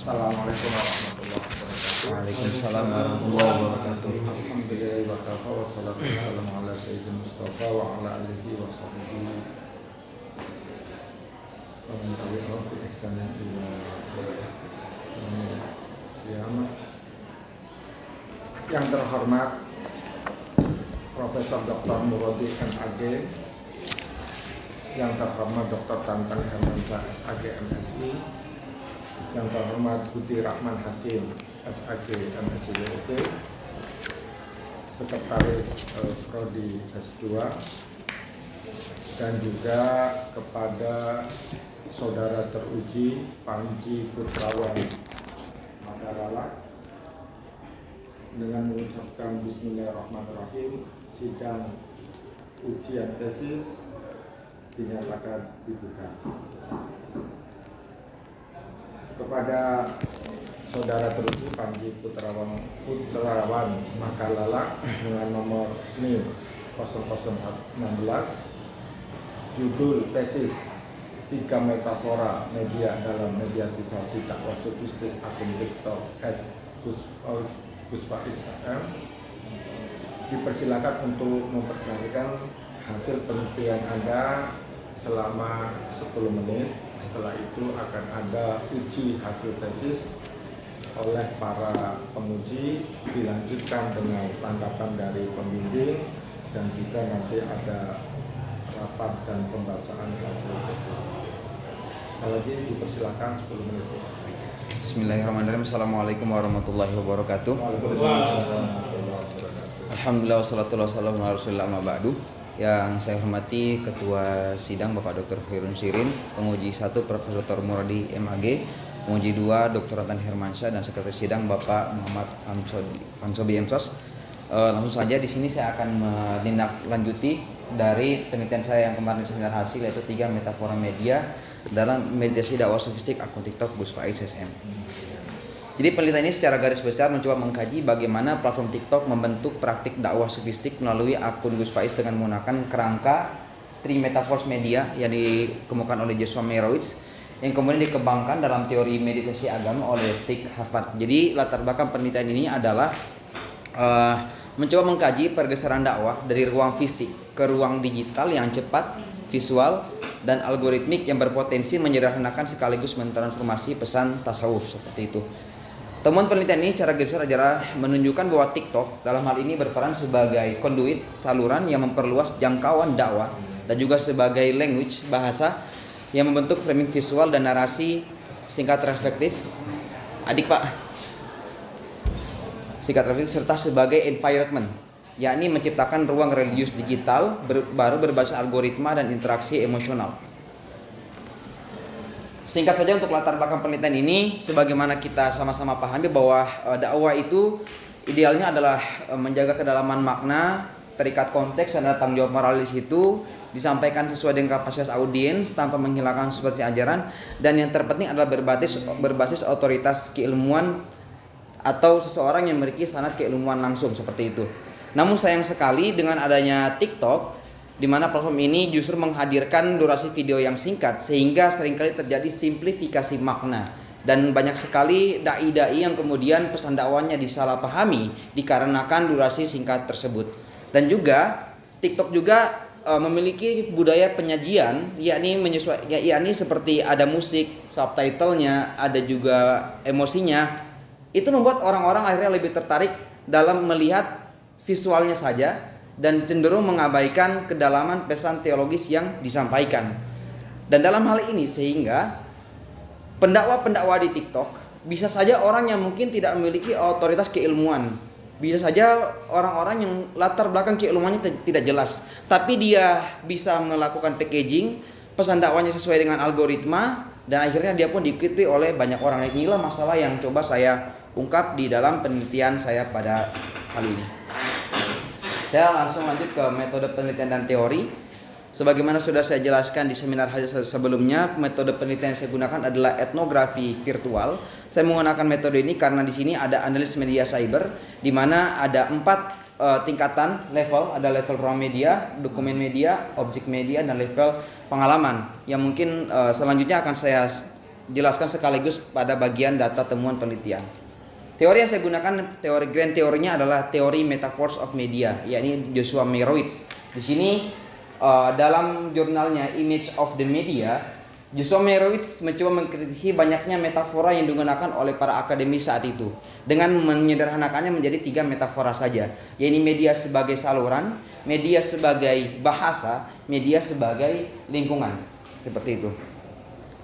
Assalamualaikum warahmatullahi wabarakatuh. Waalaikumsalam warahmatullahi wabarakatuh. Alhamdulillah wa kafa wa salatu wassalamu ala sayyidina Mustafa wa ala alihi wa sahbihi wa man tabi'ahum bi ihsanin ila yaumil qiyamah. Yang terhormat Profesor Dr. Muradi MAG, yang terhormat Dr. Tantan Hermansyah SAG MSI, yang terhormat Budi Rahman Hakim SAG MSIWP, Sekretaris Prodi S2, dan juga kepada saudara teruji Panji Putrawan Madarala, dengan mengucapkan Bismillahirrahmanirrahim, sidang ujian tesis dinyatakan dibuka. Kepada saudara teruji Panji Putrawan Makalala dengan nomor NIM 0016, judul tesis 3 metafora media dalam mediatisasi dakwah sufistik akun TikTok @Gus_Faiz SM, dipersilakan untuk mempresentasikan hasil penelitian Anda selama 10 menit. Setelah itu akan ada uji hasil tesis oleh para penguji, dilanjutkan dengan tanggapan dari pembimbing, dan juga nanti ada rapat dan pembacaan hasil tesis. Sekali lagi dipersilakan 10 menit. Bismillahirrahmanirrahim. Assalamualaikum warahmatullahi wabarakatuh. Alhamdulillah wassalatu wassalamu ala rasulillah amma ba'du. Yang saya hormati Ketua Sidang Bapak Dr. Khairun Shirin, penguji 1 Profesor Dr. Muradi MAG, penguji 2 Dr. Tantan Hermansyah, dan Sekretaris Sidang Bapak Muhammad Hamsobi Emsos. Langsung saja di sini saya akan menindaklanjuti dari penelitian saya yang kemarin seminar hasil, yaitu 3 metafora media dalam mediasi dakwah sofistik akun TikTok Gus Faiz SM. Jadi penelitian ini secara garis besar mencoba mengkaji bagaimana platform TikTok membentuk praktik dakwah sofistik melalui akun Gus Faiz dengan menggunakan kerangka 3 metaphors media yang dikemukakan oleh Joshua Meyrowitz, yang kemudian dikembangkan dalam teori meditasi agama oleh Stig Harvard. Jadi latar belakang penelitian ini adalah mencoba mengkaji pergeseran dakwah dari ruang fisik ke ruang digital yang cepat, visual, dan algoritmik yang berpotensi menyederhanakan sekaligus mentransformasi pesan tasawuf, seperti itu. Temuan penelitian ini secara garis besar adalah menunjukkan bahwa TikTok dalam hal ini berperan sebagai konduit, saluran yang memperluas jangkauan dakwah, dan juga sebagai language, bahasa yang membentuk framing visual dan narasi singkat reflektif. Singkat reflektif serta sebagai environment, yakni menciptakan ruang religius digital baru berbasis algoritma dan interaksi emosional. Singkat saja untuk latar belakang penelitian ini, sebagaimana kita sama-sama pahami bahwa dakwah itu idealnya adalah menjaga kedalaman makna, terikat konteks, dan ada tanggung jawab moral di situ, disampaikan sesuai dengan kapasitas audiens tanpa menghilangkan substansi ajaran, dan yang terpenting adalah berbasis otoritas keilmuan atau seseorang yang memiliki sanad keilmuan langsung, seperti itu. Namun sayang sekali dengan adanya TikTok, di mana platform ini justru menghadirkan durasi video yang singkat, sehingga seringkali terjadi simplifikasi makna, dan banyak sekali dai-dai yang kemudian pesan dakwahnya disalahpahami dikarenakan durasi singkat tersebut. Dan juga TikTok juga memiliki budaya penyajian, yakni seperti ada musik, subtitlenya, ada juga emosinya. Itu membuat orang-orang akhirnya lebih tertarik dalam melihat visualnya saja dan cenderung mengabaikan kedalaman pesan teologis yang disampaikan. Dan dalam hal ini sehingga pendakwa-pendakwa di TikTok bisa saja orang yang mungkin tidak memiliki otoritas keilmuan, bisa saja orang-orang yang latar belakang keilmuannya tidak jelas, tapi dia bisa melakukan packaging pesan dakwanya sesuai dengan algoritma, dan akhirnya dia pun diikuti oleh banyak orang. Inilah masalah yang coba saya ungkap di dalam penelitian saya pada kali ini. Saya langsung lanjut ke metode penelitian dan teori. Sebagaimana sudah saya jelaskan di seminar hasil sebelumnya, metode penelitian yang saya gunakan adalah etnografi virtual. Saya menggunakan metode ini karena di sini ada analis media cyber, di mana ada 4 tingkatan level. Ada level raw media, dokumen media, objek media, dan level pengalaman. Yang mungkin selanjutnya akan saya jelaskan sekaligus pada bagian data temuan penelitian. Teori yang saya gunakan, teori grand teorinya adalah teori metaphors of media, yakni Joshua Meyrowitz. Di sini dalam jurnalnya Image of the Media, Joshua Meyrowitz mencoba mengkritisi banyaknya metafora yang digunakan oleh para akademis saat itu dengan menyederhanakannya menjadi 3 metafora saja, yakni media sebagai saluran, media sebagai bahasa, media sebagai lingkungan. Seperti itu.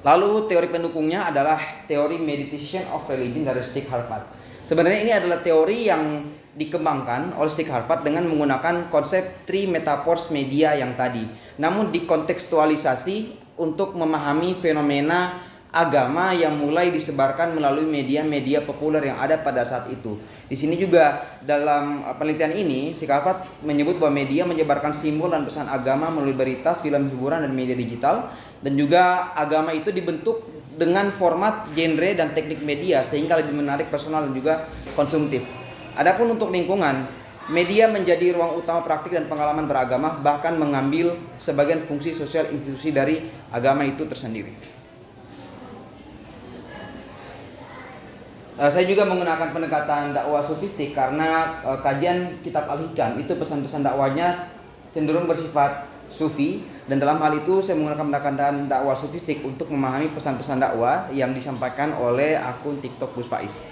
Lalu teori pendukungnya adalah teori meditation of religion dari Stig Harvard. Sebenarnya ini adalah teori yang dikembangkan oleh Stig Harvard dengan menggunakan konsep 3 metaphors media yang tadi, namun dikontekstualisasi untuk memahami fenomena agama yang mulai disebarkan melalui media-media populer yang ada pada saat itu. Di sini juga dalam penelitian ini, Stig Harvard menyebut bahwa media menyebarkan simbol dan pesan agama melalui berita, film hiburan, dan media digital. Dan juga agama itu dibentuk dengan format, genre, dan teknik media sehingga lebih menarik, personal, dan juga konsumtif. Adapun untuk lingkungan, media menjadi ruang utama praktik dan pengalaman beragama, bahkan mengambil sebagian fungsi sosial institusi dari agama itu tersendiri. Saya juga menggunakan pendekatan dakwah sufistik karena kajian kitab Al-Hikam itu pesan-pesan dakwahnya cenderung bersifat sufi, dan dalam hal itu saya menggunakan pendekatan dakwah sufistik untuk memahami pesan-pesan dakwah yang disampaikan oleh akun TikTok Gus Faiz.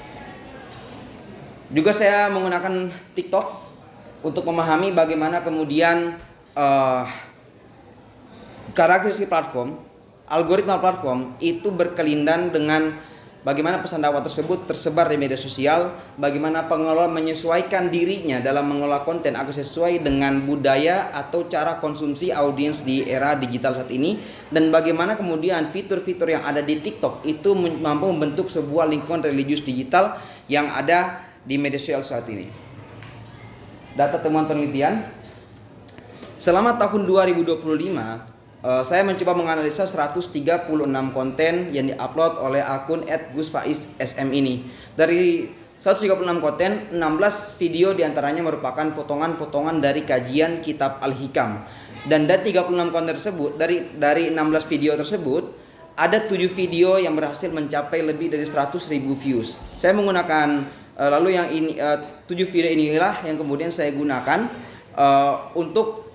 Juga saya menggunakan TikTok untuk memahami bagaimana kemudian karakteristik platform, algoritma platform itu berkelindan dengan bagaimana pesan dakwah tersebut tersebar di media sosial, bagaimana pengelola menyesuaikan dirinya dalam mengelola konten agar sesuai dengan budaya atau cara konsumsi audiens di era digital saat ini, dan bagaimana kemudian fitur-fitur yang ada di TikTok itu mampu membentuk sebuah lingkungan religius digital yang ada di media sosial saat ini. Data temuan penelitian, selama tahun 2025 saya mencoba menganalisa 136 konten yang diupload oleh akun @gusfaizsm ini. Dari 136 konten, 16 video diantaranya merupakan potongan-potongan dari kajian kitab Al-Hikam. Dan dari 36 konten tersebut, dari 16 video tersebut, ada 7 video yang berhasil mencapai lebih dari 100.000 views. Saya menggunakan lalu yang ini 7 video inilah yang kemudian saya gunakan untuk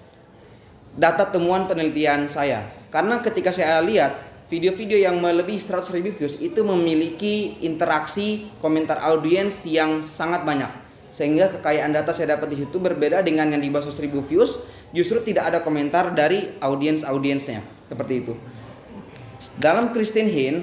data temuan penelitian saya. Karena ketika saya lihat video-video yang melebihi 100.000 views itu memiliki interaksi komentar audiens yang sangat banyak, sehingga kekayaan data saya dapat di situ berbeda dengan yang di bawah 100.000 views, justru tidak ada komentar dari audiensnya. Seperti itu. Dalam Christine Hinn,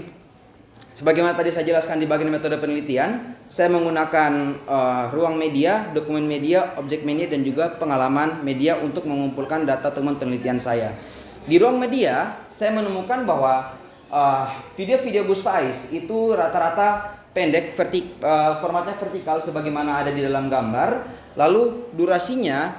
sebagaimana tadi saya jelaskan di bagian metode penelitian, saya menggunakan ruang media, dokumen media, objek media, dan juga pengalaman media untuk mengumpulkan data temuan penelitian saya. Di ruang media, saya menemukan bahwa video-video Gus Faiz itu rata-rata pendek, formatnya vertikal sebagaimana ada di dalam gambar. Lalu durasinya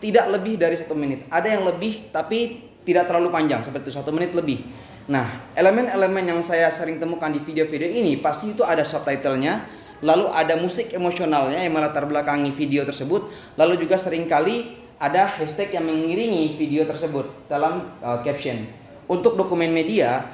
tidak lebih dari 1 menit. Ada yang lebih tapi tidak terlalu panjang, seperti 1 menit lebih. Nah, elemen-elemen yang saya sering temukan di video-video ini pasti itu ada subtitlenya, lalu ada musik emosionalnya yang melatar belakangi video tersebut, lalu juga seringkali ada hashtag yang mengiringi video tersebut dalam caption. Untuk dokumen media,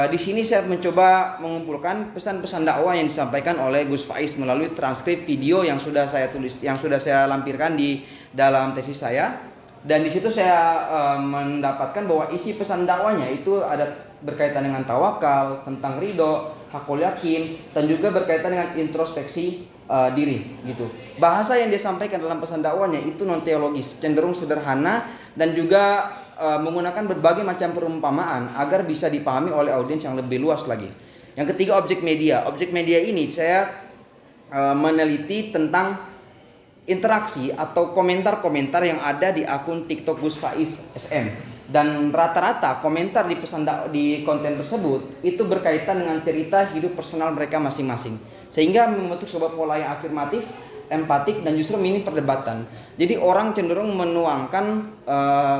di sini saya mencoba mengumpulkan pesan-pesan dakwah yang disampaikan oleh Gus Faiz melalui transkrip video yang sudah saya tulis, yang sudah saya lampirkan di dalam tesis saya. Dan di situ saya mendapatkan bahwa isi pesan dakwanya itu ada berkaitan dengan tawakal, tentang ridho, hakul yakin, dan juga berkaitan dengan introspeksi diri gitu. Bahasa yang dia sampaikan dalam pesan dakwanya itu non teologis, cenderung sederhana, dan juga menggunakan berbagai macam perumpamaan agar bisa dipahami oleh audiens yang lebih luas lagi. Yang ketiga, objek media. Objek media ini saya meneliti tentang interaksi atau komentar-komentar yang ada di akun TikTok Gus Faiz SM, dan rata-rata komentar di konten tersebut itu berkaitan dengan cerita hidup personal mereka masing-masing, sehingga membentuk sebuah pola yang afirmatif, empatik, dan justru minim perdebatan. Jadi orang cenderung menuangkan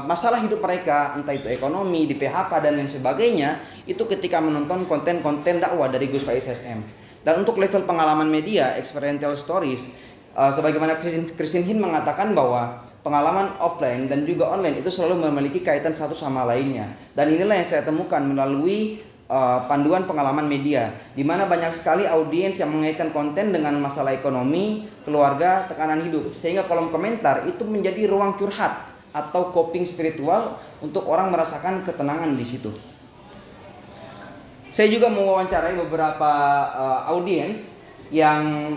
masalah hidup mereka, entah itu ekonomi, di PHK, dan lain sebagainya, itu ketika menonton konten-konten dakwah dari Gus Faiz SM. Dan untuk level pengalaman media, experiential stories, sebagaimana Christine Hinn mengatakan bahwa pengalaman offline dan juga online itu selalu memiliki kaitan satu sama lainnya. Dan inilah yang saya temukan melalui panduan pengalaman media, di mana banyak sekali audiens yang mengaitkan konten dengan masalah ekonomi, keluarga, tekanan hidup, sehingga kolom komentar itu menjadi ruang curhat atau coping spiritual untuk orang merasakan ketenangan di situ. Saya juga mewawancarai beberapa audiens yang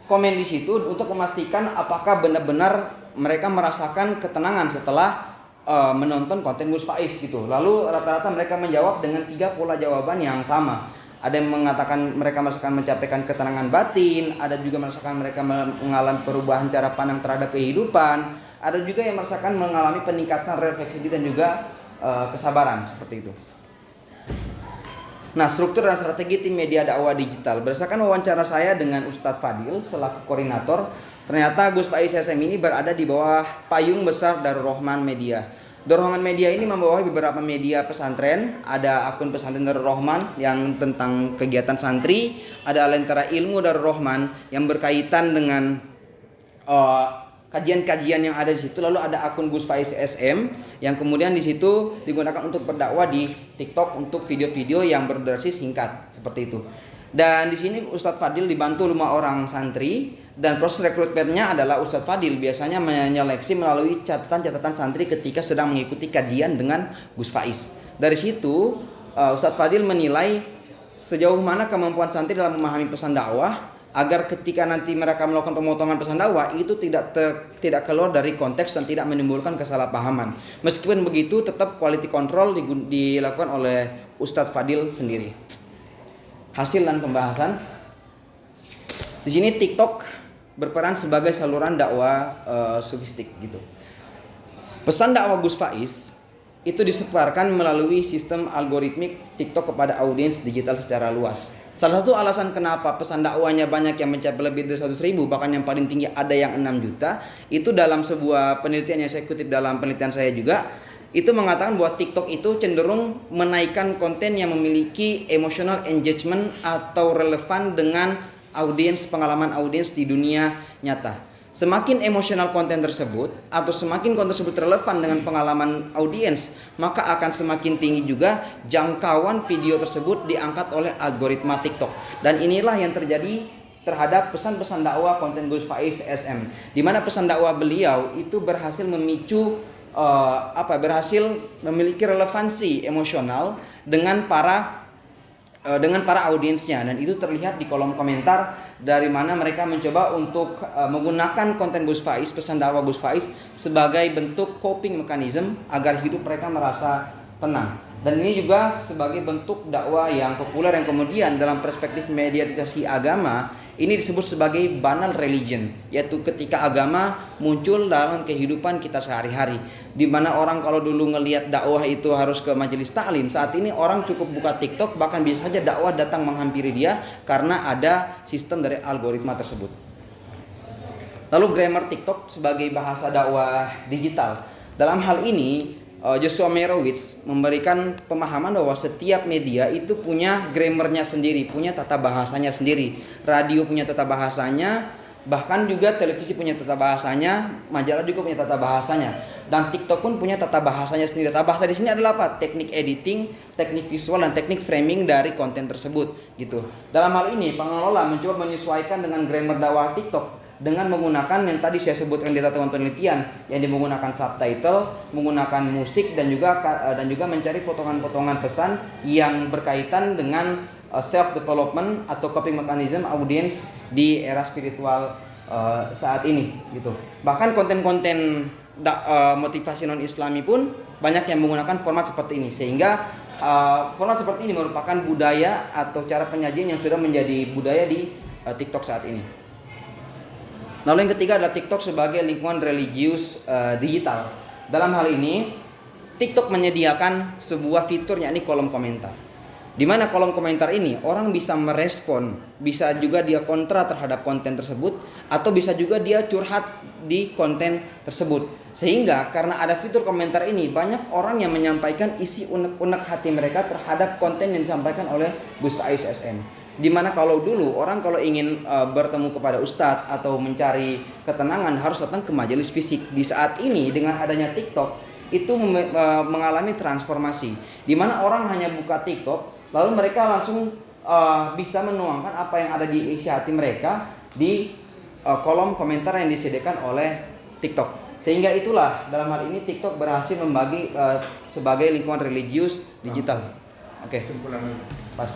komen di situ untuk memastikan apakah benar-benar mereka merasakan ketenangan setelah menonton konten Gus Faiz gitu. Lalu rata-rata mereka menjawab dengan 3 pola jawaban yang sama. Ada yang mengatakan mereka merasakan mencapaikan ketenangan batin, ada juga merasakan mereka mengalami perubahan cara pandang terhadap kehidupan, ada juga yang merasakan mengalami peningkatan refleksi diri dan juga kesabaran seperti itu. Nah, struktur dan strategi tim media dakwah digital. Berdasarkan wawancara saya dengan Ustadz Fadil selaku koordinator, ternyata Gus Faiz SM ini berada di bawah payung besar Darul Rahman Media. Darul Rahman Media ini membawahi beberapa media pesantren. Ada akun pesantren Darul Rahman yang tentang kegiatan santri, ada Lentera Ilmu Darul Rahman yang berkaitan dengan kajian-kajian yang ada di situ. Lalu ada akun Gus Faiz SM yang kemudian di situ digunakan untuk berdakwah di TikTok untuk video-video yang berdurasi singkat seperti itu. Dan di sini Ustadz Fadil dibantu 5 orang santri, dan proses rekrutmennya adalah Ustadz Fadil biasanya menyeleksi melalui catatan-catatan santri ketika sedang mengikuti kajian dengan Gus Faiz. Dari situ Ustadz Fadil menilai sejauh mana kemampuan santri dalam memahami pesan dakwah, agar ketika nanti mereka melakukan pemotongan pesan dakwah itu tidak keluar dari konteks dan tidak menimbulkan kesalahpahaman. Meskipun begitu, tetap quality control dilakukan oleh Ustadz Fadil sendiri. Hasil dan pembahasan. Di sini TikTok berperan sebagai saluran dakwah sufistik gitu. Pesan dakwah Gus Faiz itu disebarkan melalui sistem algoritmik TikTok kepada audiens digital secara luas. Salah satu alasan kenapa pesan dakwahnya banyak yang mencapai lebih dari 100.000, bahkan yang paling tinggi ada yang 6 juta, itu dalam sebuah penelitian yang saya kutip dalam penelitian saya juga, itu mengatakan bahwa TikTok itu cenderung menaikkan konten yang memiliki emotional engagement atau relevan dengan pengalaman audiens di dunia nyata. Semakin emosional konten tersebut atau semakin konten tersebut relevan dengan pengalaman audiens, maka akan semakin tinggi juga jangkauan video tersebut diangkat oleh algoritma TikTok. Dan inilah yang terjadi terhadap pesan-pesan dakwah konten Gus Faiz SM, di mana pesan dakwah beliau itu berhasil memicu berhasil memiliki relevansi emosional dengan para audiensnya, dan itu terlihat di kolom komentar dari mana mereka mencoba untuk menggunakan konten Gus Faiz, pesan dakwah Gus Faiz sebagai bentuk coping mechanism agar hidup mereka merasa tenang. Dan ini juga sebagai bentuk dakwah yang populer yang kemudian dalam perspektif mediatisasi agama ini disebut sebagai banal religion, yaitu ketika agama muncul dalam kehidupan kita sehari-hari, di mana orang kalau dulu ngelihat dakwah itu harus ke majelis taklim, saat ini orang cukup buka TikTok, bahkan bisa saja dakwah datang menghampiri dia karena ada sistem dari algoritma tersebut. Lalu grammar TikTok sebagai bahasa dakwah digital. Dalam hal ini Joshua Meyrowitz memberikan pemahaman bahwa setiap media itu punya grammarnya sendiri, punya tata bahasanya sendiri. Radio punya tata bahasanya, bahkan juga televisi punya tata bahasanya, majalah juga punya tata bahasanya, dan TikTok pun punya tata bahasanya sendiri. Tata bahasa di sini adalah apa? Teknik editing, teknik visual, dan teknik framing dari konten tersebut gitu. Dalam hal ini pengelola mencoba menyesuaikan dengan grammar dakwah TikTok dengan menggunakan yang tadi saya sebutkan di teman penelitian, yang menggunakan subtitle, menggunakan musik, dan juga mencari potongan-potongan pesan yang berkaitan dengan self development atau coping mechanism audience di era spiritual saat ini gitu. Bahkan konten-konten motivasi non Islami pun banyak yang menggunakan format seperti ini, sehingga format seperti ini merupakan budaya atau cara penyajian yang sudah menjadi budaya di TikTok saat ini. Lalu yang ketiga adalah TikTok sebagai lingkungan religius digital. Dalam hal ini TikTok menyediakan sebuah fitur yakni kolom komentar, di mana kolom komentar ini orang bisa merespon, bisa juga dia kontra terhadap konten tersebut, atau bisa juga dia curhat di konten tersebut. Sehingga karena ada fitur komentar ini, banyak orang yang menyampaikan isi unek-unek hati mereka terhadap konten yang disampaikan oleh Gus Faiz SM. Dimana kalau dulu orang kalau ingin bertemu kepada ustadz atau mencari ketenangan harus datang ke majelis fisik. Di saat ini dengan adanya TikTok itu mengalami transformasi, dimana orang hanya buka TikTok lalu mereka langsung bisa menuangkan apa yang ada di isi hati mereka di kolom komentar yang disediakan oleh TikTok. Sehingga itulah dalam hal ini TikTok berhasil membagi sebagai lingkungan religius digital. Oke. Kesimpulannya. Pas.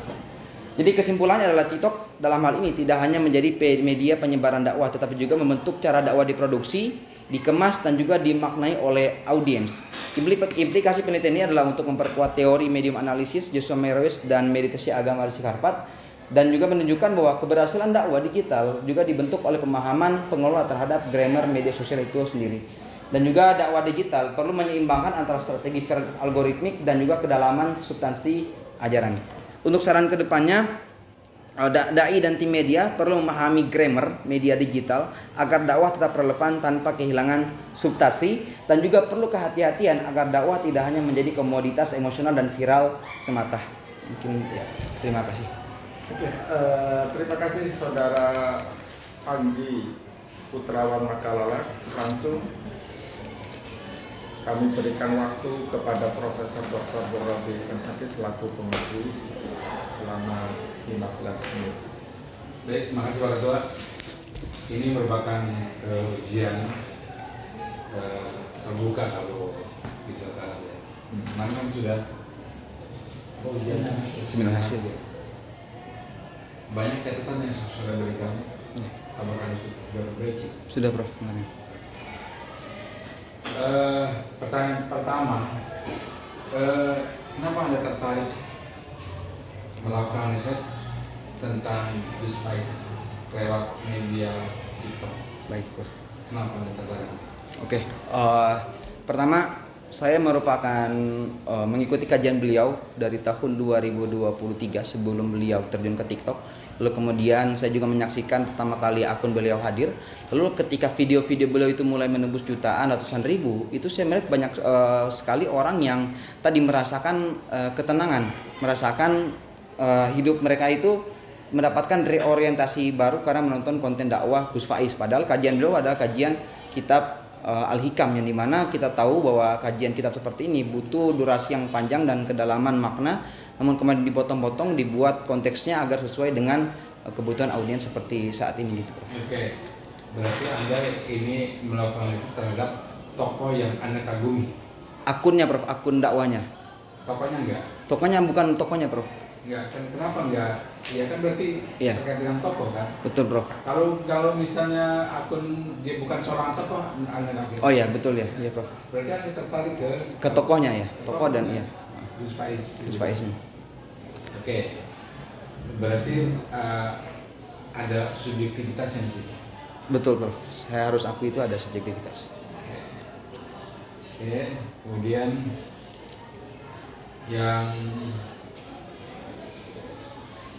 Jadi kesimpulannya adalah TikTok dalam hal ini tidak hanya menjadi media penyebaran dakwah, tetapi juga membentuk cara dakwah diproduksi, dikemas dan juga dimaknai oleh audiens. Implikasi penelitian ini adalah untuk memperkuat teori medium analisis Joshua Meirowitz dan meditasi agama Rishi Harpat, dan juga menunjukkan bahwa keberhasilan dakwah digital juga dibentuk oleh pemahaman pengelola terhadap grammar media sosial itu sendiri. Dan juga dakwah digital perlu menyeimbangkan antara strategi varietas algoritmik dan juga kedalaman substansi ajaran. Untuk saran kedepannya, dai dan tim media perlu memahami grammar media digital agar dakwah tetap relevan tanpa kehilangan substansi, dan juga perlu kehati-hatian agar dakwah tidak hanya menjadi komoditas emosional dan viral semata. Mungkin ya, terima kasih. Oke, terima kasih Saudara Panji Putrawan Makalala. Langsung kami berikan waktu kepada Profesor Dr. Borobi Kentaki selaku penguji selama 15 menit. Baik, terima kasih Pak Ketua. Ini merupakan ujian terbuka kalau disertasi. Kemarin kan sudah ujian Seminar hasil. Banyak catatan yang sudah berikan. Apakah sudah perbaiki? Sudah, Prof. Pertanyaan pertama, kenapa Anda tertarik melakukan riset tentang Gus Faiz lewat media TikTok? Baik, Prof. Kenapa Anda tertarik? Oke, pertama saya merupakan mengikuti kajian beliau dari tahun 2023 sebelum beliau terjun ke TikTok. Lalu kemudian saya juga menyaksikan pertama kali akun beliau hadir. Lalu ketika video-video beliau itu mulai menembus jutaan, ratusan ribu, itu saya melihat banyak sekali orang yang tadi merasakan ketenangan, merasakan hidup mereka itu mendapatkan reorientasi baru karena menonton konten dakwah Gus Faiz. Padahal kajian beliau adalah kajian kitab Al-Hikam, yang dimana kita tahu bahwa kajian kitab seperti ini butuh durasi yang panjang dan kedalaman makna, namun kemudian dipotong-potong, dibuat konteksnya agar sesuai dengan kebutuhan audiens seperti saat ini gitu. Oke, berarti Anda ini melakukan riset terhadap tokoh yang Anda kagumi. Akunnya, Prof, akun dakwanya. Tokohnya enggak? Tokohnya bukan tokohnya, Prof. Enggak, kan kenapa enggak? Ya kan berarti Iya. terkait dengan tokoh kan? Betul, Prof. Kalau misalnya akun dia bukan seorang tokoh, Anda enggak? Oh iya, betul ya. Iya, Prof. Berarti Anda tertarik ke Tokohnya ya, tokoh dan iya. Gus Faiz. Gus Faiz ini. Oke, berarti ada subjektivitasnya di situ. Betul, Prof. Saya harus akui itu ada subjektivitas. Oke, kemudian yang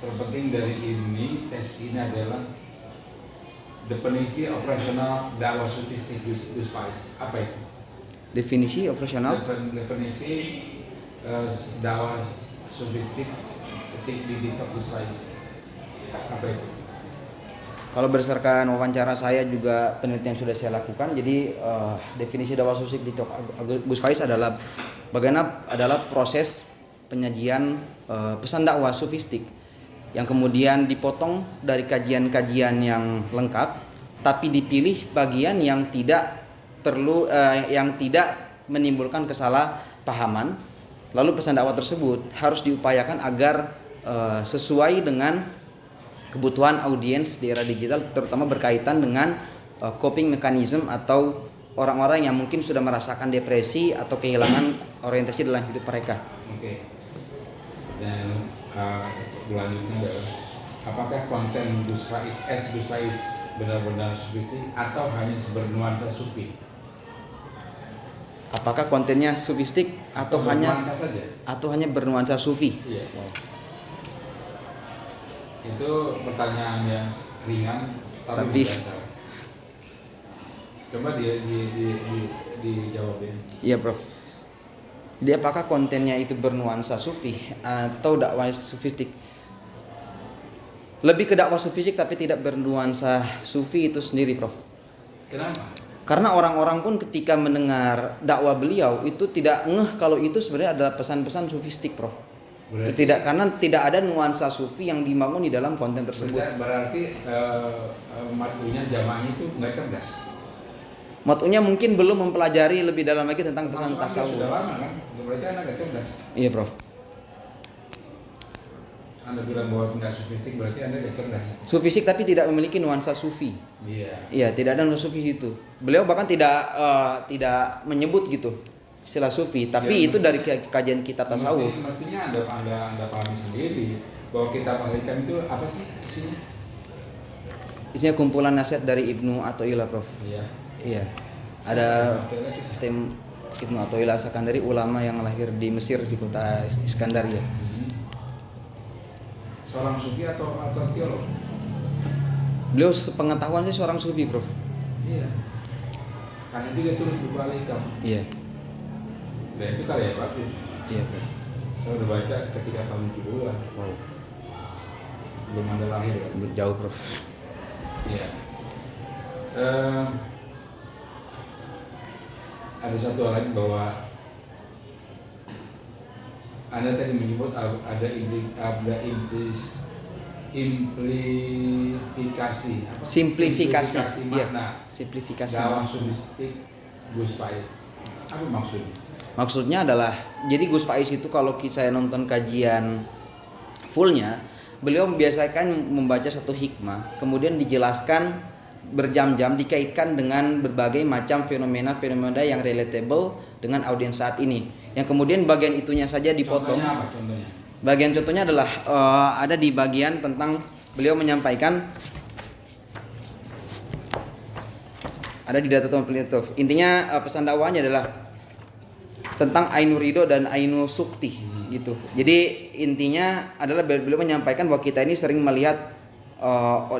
terpenting dari ini tes ini adalah definisi operasional dakwah sufistik Gus Faiz. Apa itu? Definisi operasional. Definisi dakwah sufistik di TikTok Gus Faiz. Apa itu? Kalau berdasarkan wawancara saya juga penelitian sudah saya lakukan, jadi definisi dakwah sufistik di TikTok Gus Faiz adalah bagaimana adalah proses penyajian pesan dakwah sufistik yang kemudian dipotong dari kajian-kajian yang lengkap, tapi dipilih bagian yang tidak perlu yang tidak menimbulkan kesalahpahaman. Lalu pesan dakwah tersebut harus diupayakan agar sesuai dengan kebutuhan audiens di era digital, terutama berkaitan dengan coping mechanism atau orang-orang yang mungkin sudah merasakan depresi atau kehilangan orientasi dalam hidup mereka. Oke. Dan selanjutnya adalah apakah konten Gus Faiz benar-benar sufistik atau hanya bernuansa sufi? Apakah kontennya sufistik atau hanya bernuansa sufi? Iya. Itu pertanyaan yang ringan tapi dasar. Coba dijawab ya. Iya, Prof. Jadi apakah kontennya itu bernuansa sufi atau dakwah sufistik? Lebih ke dakwah sufistik tapi tidak bernuansa sufi itu sendiri, Prof. Kenapa? Karena orang-orang pun ketika mendengar dakwah beliau itu tidak ngeh kalau itu sebenarnya adalah pesan-pesan sufistik, Prof. Karena tidak ada nuansa sufi yang dibangun di dalam konten tersebut. Berarti matunya jamaahnya itu nggak cerdas. Matunya mungkin belum mempelajari lebih dalam lagi tentang pesan Masuk Anda tasawuf. sudah lama kan, berarti Anda nggak cerdas. Iya, Prof. Anda bilang bahwa nggak sufistik, berarti Anda nggak cerdas. Sufistik tapi tidak memiliki nuansa sufi. Iya. Iya, tidak ada nuansa sufi itu. Beliau bahkan tidak menyebut gitu istilah sufi, tapi Ya, itu dari kajian kitab tasawuf. Mestinya anda pahami sendiri bahwa kitab Al-Hikam itu apa sih isinya? Isinya kumpulan nasihat dari Ibnu Athaillah, Prof. Iya. Iya. Ada Materi itu sih. tim Ibnu Athaillah Iskandari, ulama yang lahir di Mesir di kota Iskandaria. Seorang sufi atau teolog? Beliau sepengetahuan sih seorang sufi, Prof. Iya. Karena itu dia tulis buku Al-Hikam. Iya. Dan itu karya bagus. Iya, Prof. Saya udah baca ketika tahun 70-an. Wow. Belum ada lahir kan? Jauh, Prof. Iya. Ada satu hal lagi bahwa Anda tadi menyebut ada simplifikasi Simplifikasi. Iya. makna Simplifikasi. dalam sufistik Gus Faiz. Apa maksudnya? Maksudnya adalah, jadi Gus Faiz itu kalau saya nonton kajian fullnya, beliau membiasakan membaca satu hikmah, kemudian dijelaskan berjam-jam dikaitkan dengan berbagai macam fenomena-fenomena yang relatable dengan audiens saat ini. Yang kemudian bagian itunya saja dipotong. Contohnya apa contohnya? Bagian contohnya adalah ada di bagian tentang beliau menyampaikan ada di data teman penelitian. Intinya pesan dakwahnya adalah tentang Ainul Ridho dan Ainul Sukti gitu. Jadi intinya adalah beliau menyampaikan bahwa kita ini sering melihat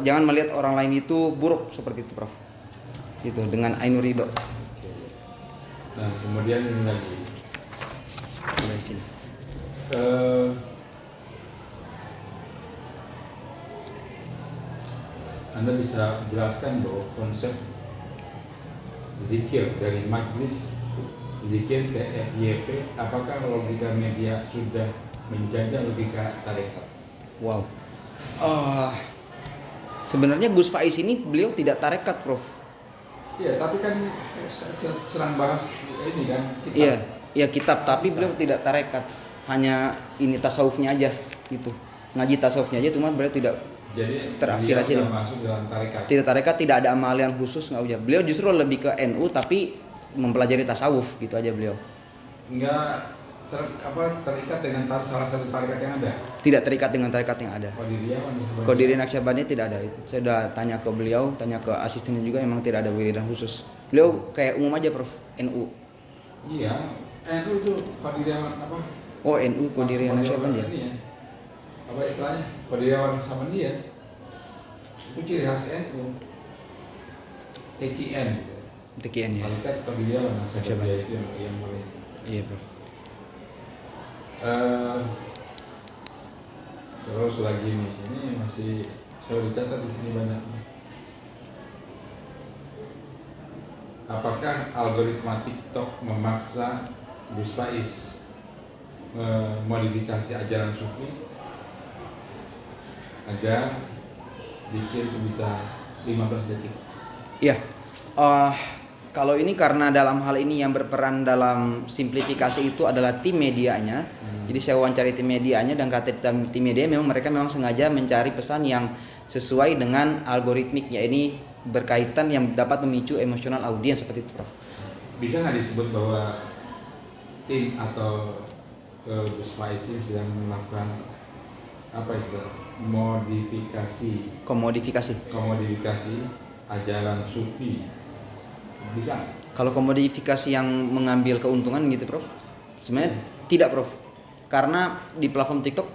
jangan melihat orang lain itu buruk seperti itu, Prof. Gitu dengan Ainul Ridho. Nah, kemudian ini lagi. Dari sini. Anda bisa jelaskan bahwa konsep zikir dari majlis zikir ke FYP, apakah logika media sudah menjajah logika tarekat? Wow. Sebenarnya Gus Faiz ini beliau tidak tarekat, Prof. Iya, tapi kan serang bahas ini kan kitab. Iya, iya kitab, tapi beliau tidak tarekat. Hanya ini tasawufnya aja gitu. Ngaji tasawufnya aja, cuma beliau tidak Jadi terafiliasi dia sudah masuk dalam tarekat. tidak tarekat, tidak ada amalian khusus, nggak udah. Beliau justru lebih ke NU tapi mempelajari tasawuf gitu aja beliau. Enggak terikat dengan salah satu tarekat yang ada. Tidak terikat dengan tarekat yang ada. Qadiriyah Naqsyabandiyah tidak ada. Saya sudah tanya ke beliau, tanya ke asistennya juga, emang tidak ada wiridan khusus. Beliau kayak umum aja, Prof. NU. Iya, NU itu Qadiriyah apa? Oh, NU Qadiriyah Naqsyabandiyah. Ini ya. Apa istilahnya? Qadiriyah Naqsyabandiyah. Itu ciri khas NU. TKN. TKN ya. Tarikat Qadiriyah Naqsyabandiyah itu yang mulai. Iya, Prof. Terus lagi ini masih saya dicatat di sini banyak. Apakah algoritma TikTok memaksa Gus Faiz memodifikasi ajaran sufi agar zikir itu bisa 15 detik? Iya. Kalau ini karena dalam hal ini yang berperan dalam simplifikasi itu adalah tim medianya. Jadi saya wawancari tim medianya dan kata tim media mereka memang sengaja mencari pesan yang sesuai dengan algoritmiknya. Ini berkaitan yang dapat memicu emosional audiens seperti itu, Prof. Bisa nggak disebut bahwa tim atau Gus Faiz sedang melakukan apa istilah komodifikasi ajaran sufi? Bisa. Kalau komodifikasi yang mengambil keuntungan gitu, Prof? Sebenarnya tidak, Prof. Karena di platform TikTok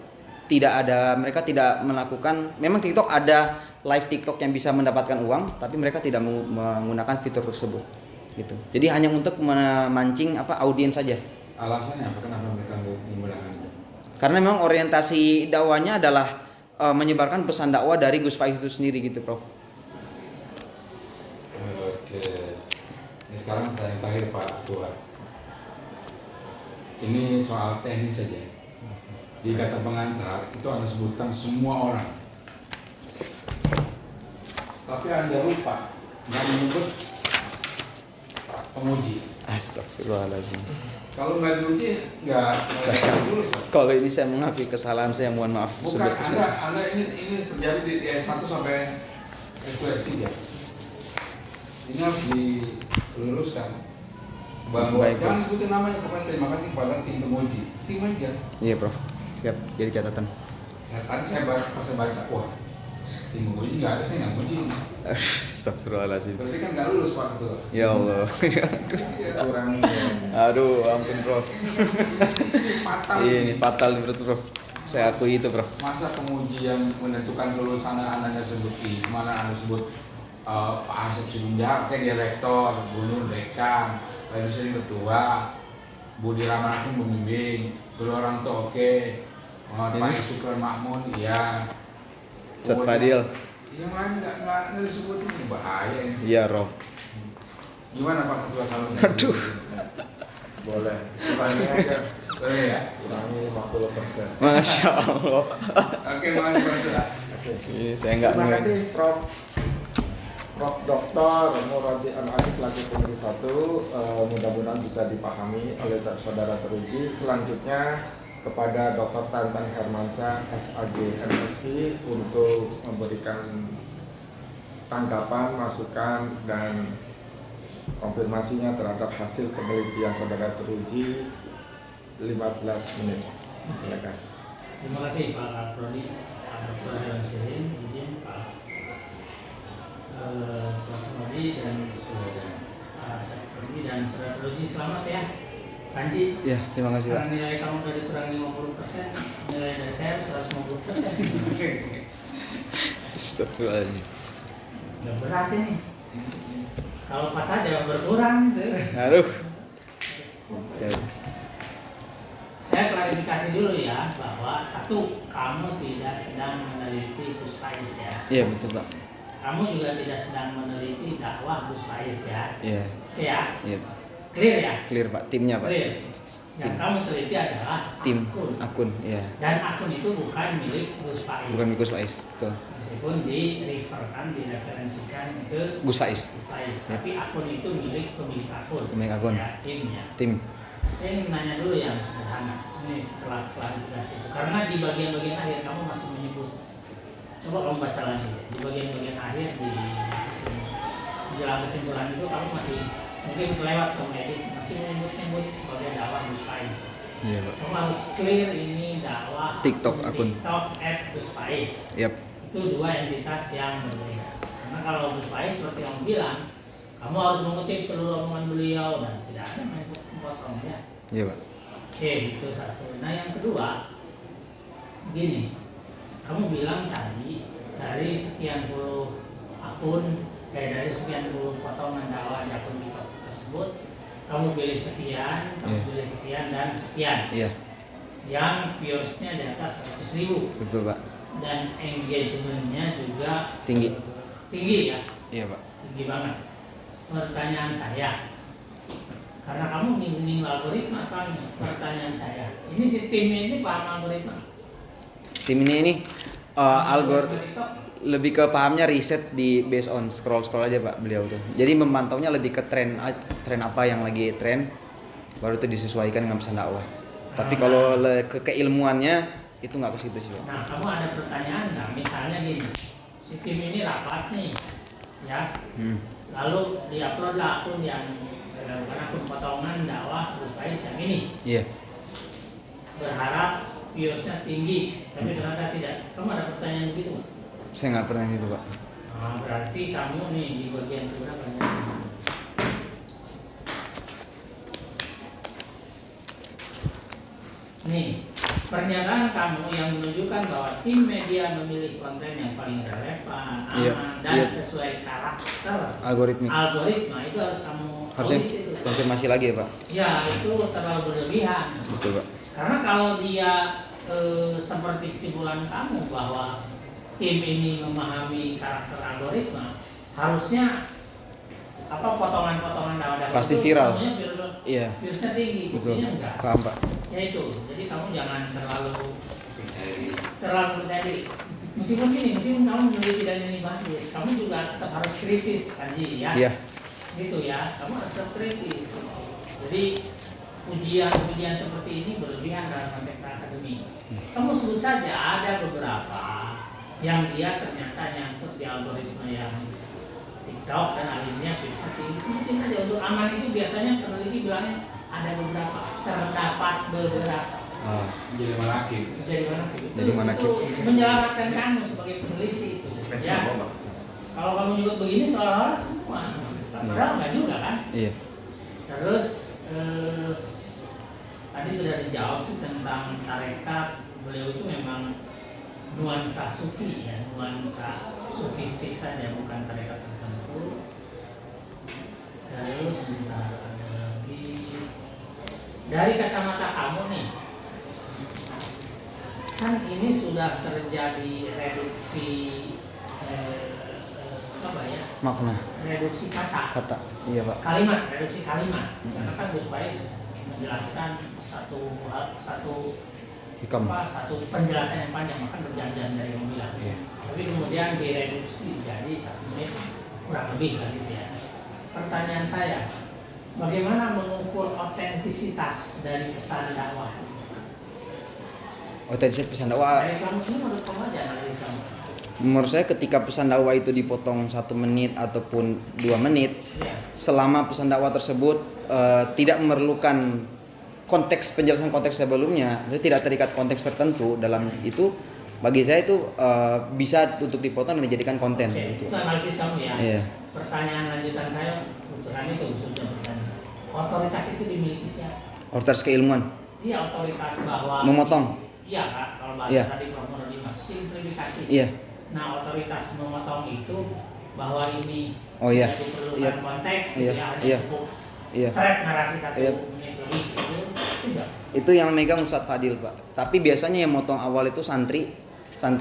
mereka tidak melakukan. Memang TikTok ada live TikTok yang bisa mendapatkan uang, tapi mereka tidak menggunakan fitur tersebut. Gitu. Jadi hanya untuk memancing audiens saja. Alasannya apa? Kenapa mereka menggunakan itu? Karena memang orientasi dakwahnya adalah menyebarkan pesan dakwah dari Gus Faiz itu sendiri gitu, Prof. Oke. Ini sekarang pertanyaan terakhir Pak Ketua. Ini soal teknis saja. di kata pengantar itu Anda sebutkan semua orang. Tapi Anda lupa nggak menyebut penguji. Astagfirullahaladzim. Kalau nggak diuji nggak dulu. Kalau ini saya mengakui kesalahan saya, mohon maaf Bukan sebesar-besarnya. Anda ini terjadi di S1 sampai S2 S3. Ini harus diluruskan bahwa Baik, jangan Prof. sebutin namanya, pokoknya terima kasih kepada tim penguji, tim aja. Iya, Prof. Siap, jadi catatan. Tadi pas saya baca, wah tim penguji nggak ada, saya nggak nguji. Astagfirullahaladzim. Berarti kan nggak lulus Pak Ketua. Ya Allah. kurang Aduh, ampun, Prof. Fatal. Ini fatal nih, Prof. Saya akui itu, Prof. Masa penguji yang menentukan kelulusan Anda sebut mana Anda sebut Pak Asep Sibunjak, kayak direktor, Gunur dekan, Pak Yusri ketua, Budi Rahman pembimbing, kedua orang tuh oke, Pak Sukron Makmun iya, Ustadz Fadil. yang lain nggak disebutin, ini bahaya ini. Iya, Prof. Gimana Pak Ketua kalau Aduh. boleh kurangi aja, boleh ya? kurangi 50%. Masya Allah. Oke, makasih Pak Ketua. Oke. Ini saya nggak Terima ngerti. kasih Prof. Dr. Muradi Al-Aziz selaku Komisi 1, mudah-mudahan bisa dipahami oleh saudara teruji. Selanjutnya kepada Dr. Tantan Hermansyah SAG MSI untuk memberikan tanggapan, masukan dan konfirmasinya terhadap hasil penelitian saudara teruji 15 menit. Silakan. Terima kasih Pak Prodi, Pak Dr. Hewan Sirin, izin Pak Prodi dan Pak Prodi dan saudara teruji, selamat ya Panji. Ya, terima kasih, Pak. Karena nilai kamu udah dikurangi 50%, nilai dari saya 150%. Astagfirullahaladzim. Udah berat ini. Kalau pas aja berkurang gitu. Aduh. Jauh. Saya klarifikasi dulu ya bahwa satu, kamu tidak sedang meneliti Gus Faiz ya. Iya, betul, Pak. Kamu juga tidak sedang meneliti dakwah Gus Faiz ya. Iya. Oke ya, Iya. clear ya. Clear, Pak. Timnya, Pak. Clear. Yang kamu teliti adalah Tim akun. akun, iya. Dan akun itu bukan milik Gus Faiz. Bukan Gus Faiz, betul. Meskipun direferensikan ke Gus Faiz. Gus Faiz, tapi akun itu milik pemilik akun. Pemilik akun. Ya, timnya. Tim. Saya ingin nanya dulu yang sederhana. Ini setelah klarifikasi itu, karena di bagian-bagian akhir kamu masih menyebut. Coba kamu baca lagi ya. Di bagian-bagian akhir di menjelang kesimpulan itu kamu masih mungkin kelewat kamu edit, masih menyebut-nyebut sebagai dakwah Gus Faiz. Iya, Pak. Kamu harus clear ini dakwah TikTok akun. TikTok @Gus Faiz. Yap. Itu dua entitas yang berbeda. Karena kalau Gus Faiz seperti kamu bilang, kamu harus mengutip seluruh omongan beliau dan tidak ada main potong ya. Iya, Pak. Oke, itu satu. Nah yang kedua, begini, kamu bilang tadi dari sekian puluh akun, dari sekian puluh potongan dakwah di akun TikTok tersebut, kamu pilih sekian, kamu Iya. pilih sekian dan sekian, Iya, yang viewersnya di atas 100.000 betul, Pak. dan engagementnya juga Tinggi. tinggi ya, Iya, Pak. tinggi banget. Pertanyaan saya, karena kamu ngikutin algoritma soalnya, pertanyaan saya, ini si tim ini paham algoritma? Tim ini algoritma TikTok? lebih ke pahamnya riset di based on scroll aja, Pak, beliau tuh. Jadi memantaunya lebih ke tren apa yang lagi tren, baru itu disesuaikan dengan pesan dakwah. Tapi kalau ke keilmuannya itu nggak ke situ sih, Pak. Nah, kamu ada pertanyaan nggak? Misalnya gini, si tim ini rapat nih, ya, lalu diuploadlah akun yang bukan akun potongan dakwah Gus Faiz yang ini, Iya. berharap viewersnya tinggi, tapi ternyata tidak. Kamu ada pertanyaan begitu? Saya nggak pernah itu, Pak. Nah, berarti kamu nih di bagian berapa nih? Nih, pernyataan kamu yang menunjukkan bahwa tim media memilih konten yang paling relevan, aman, Iya, dan iya. sesuai karakter Algoritmik. algoritma itu harus kamu Harusnya audit itu. konfirmasi lagi ya, Pak. Ya, itu terlalu berlebihan. Betul, Pak. Karena kalau dia seperti kesimpulan kamu bahwa tim ini memahami karakter algoritma, harusnya potongan-potongan dakwah Pasti itu viral. semuanya Iya. virusnya tinggi, Betul. buktinya enggak. Paham, Pak. Ya itu, jadi kamu jangan terlalu percaya diri. percaya diri. Meskipun kamu meneliti dan ini bagus, kamu juga tetap harus kritis, Kanji ya. Iya. Gitu ya, kamu harus tetap kritis. Jadi ujian seperti ini berlebihan dalam konteks akademik. Kamu sebut saja ada beberapa yang dia ternyata nyangkut di algoritma yang TikTok dan akhirnya bisa tinggi. Sebutin aja untuk aman itu biasanya peneliti bilangnya ada beberapa, terdapat beberapa. Jadi malaki. Jadi manakib. Itu menyelamatkan kamu sebagai peneliti itu. Ya. Kalau kamu juga begini seolah-olah semua, padahal enggak juga kan? Iya. Terus tadi sudah dijawab sih tentang tarekat. Beliau itu memang nuansa sufi ya, nuansa sufistik saja, bukan tarekat tertentu. Terus sebentar ada lagi dari kacamata kamu nih, kan ini sudah terjadi reduksi apa ya? Makna Reduksi kata. iya Pak. Kalimat, reduksi kalimat. Karena kan Gus Bais menjelaskan satu Hikam. satu penjelasan yang panjang, bahkan berjam-jam dari yang bilang. Iya. Tapi kemudian direduksi jadi 1 menit kurang lebih lah gitu ya. Pertanyaan saya, bagaimana mengukur otentisitas dari pesan dakwah? Otentisitas pesan dakwah. Dari kamu ini menurut kamu aja analisis kamu. Menurut saya ketika pesan dakwah itu dipotong 1 menit ataupun 2 menit, Ya. selama pesan dakwah tersebut tidak memerlukan konteks penjelasan konteks sebelumnya, jadi tidak terikat konteks tertentu dalam itu, bagi saya itu bisa untuk dipotong dan dijadikan konten. Oke, Gitu. itu analisis kamu ya. Iya. Pertanyaan lanjutan saya, kebetulan itu sudah bertanya. Otoritas itu dimiliki siapa? Otoritas keilmuan, Iya, otoritas bahwa memotong. Iya Kak, kalau bahasa Iya. tadi Prof. Nurdimas, simplifikasi. Iya. Nah, otoritas memotong itu bahwa ini Oh iya. tidak diperlukan Iya. konteks, Iya. ya, hanya Iya. cukup Iya. seret narasi 1 Iya. menit lebih itu tidak. Itu yang megang Ustadz Fadil Pak. Tapi biasanya yang motong awal itu santri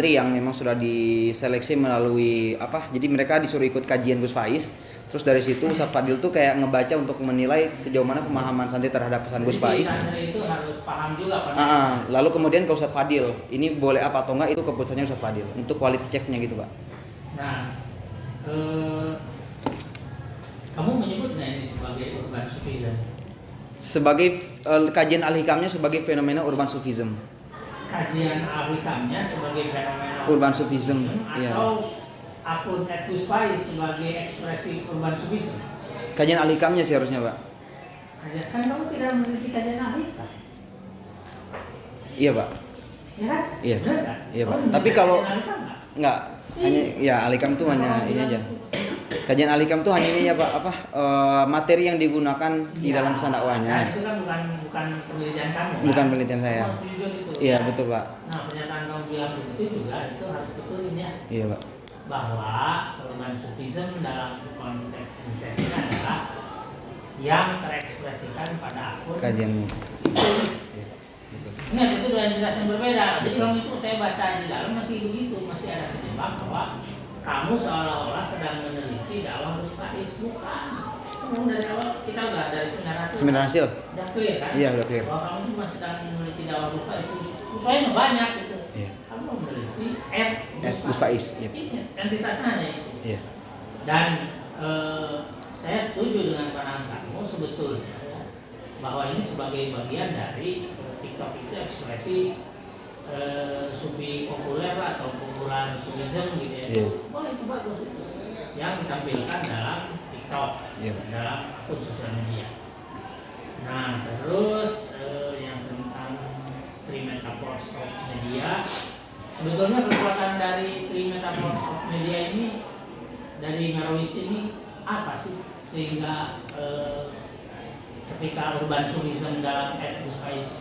yang memang sudah diseleksi melalui apa? Jadi mereka disuruh ikut kajian Gus Faiz. Terus dari situ Ustadz Fadil tuh kayak ngebaca untuk menilai sejauh mana pemahaman santri terhadap pesan Gus Jadi Faiz. santri itu harus paham juga konteks. Lalu kemudian ke Ustadz Fadil, ini boleh apa atau enggak itu keputusannya Ustadz Fadil untuk quality checknya gitu Pak. Nah, kamu menyebut nggak ini sebagai urban sufism? Sebagai kajian al-hikamnya sebagai fenomena urban sufism. Kajian al-hikamnya sebagai fenomena Urban sufism, iya. atau akun Gus Faiz sebagai ekspresi urban sufism? Kajian al-hikamnya sih harusnya Pak. Kan kamu tidak memiliki kajian al-hikam, Iya Pak. ya kan? Iya. Benar kan? Iya, Pak. Kamu Tapi memiliki kalau- kajian al-hikam nggak? Enggak, hanya ya al-hikam tuh hanya ini aja. Kajian al-hikam tuh hanya ini ya Pak, materi yang digunakan di dalam pesan Nah, dakwahnya. itu kan bukan penelitian kamu. Bukan kan? penelitian saya. Kamu harus jujur itu. Iya, ya. betul Pak. Nah, pernyataan kamu bilang begitu juga itu harus betulin ya, Iya Pak. bahwa urban sufism dalam konteks riset ini adalah yang terekspresikan pada akun. Kajiannya. Ingat, itu dua entitas yang berbeda. Jadi kamu itu saya baca di dalam masih begitu, masih ada kejebak bahwa kamu seolah-olah sedang meneliti dakwah Gus Faiz. Bukan. Kamu dari awal kita udah dari Seminar hasil. udah clear kan? Iya, udah clear. Bahwa kamu cuma sedang meneliti dakwah Gus Faiz. Gus Faiz mah banyak gitu. Iya. Kamu meneliti Gus Faiz, iya. Ingat, entitasnya hanya itu. Iya. Dan saya setuju dengan pandangan kamu sebetulnya ya, bahwa ini sebagai bagian dari TikTok itu ekspresi sufi populer lah, atau popular sufism gitu ya. Iya. Boleh, itu bagus itu. Yang ditampilkan dalam TikTok, Iya. dalam akun sosial media. Nah, terus yang tentang Three Metaphors of Media, sebetulnya kekuatan dari Three Metaphors of Media ini, dari Marowitz ini apa sih sehingga ketika urban sufism dalam Gus Faiz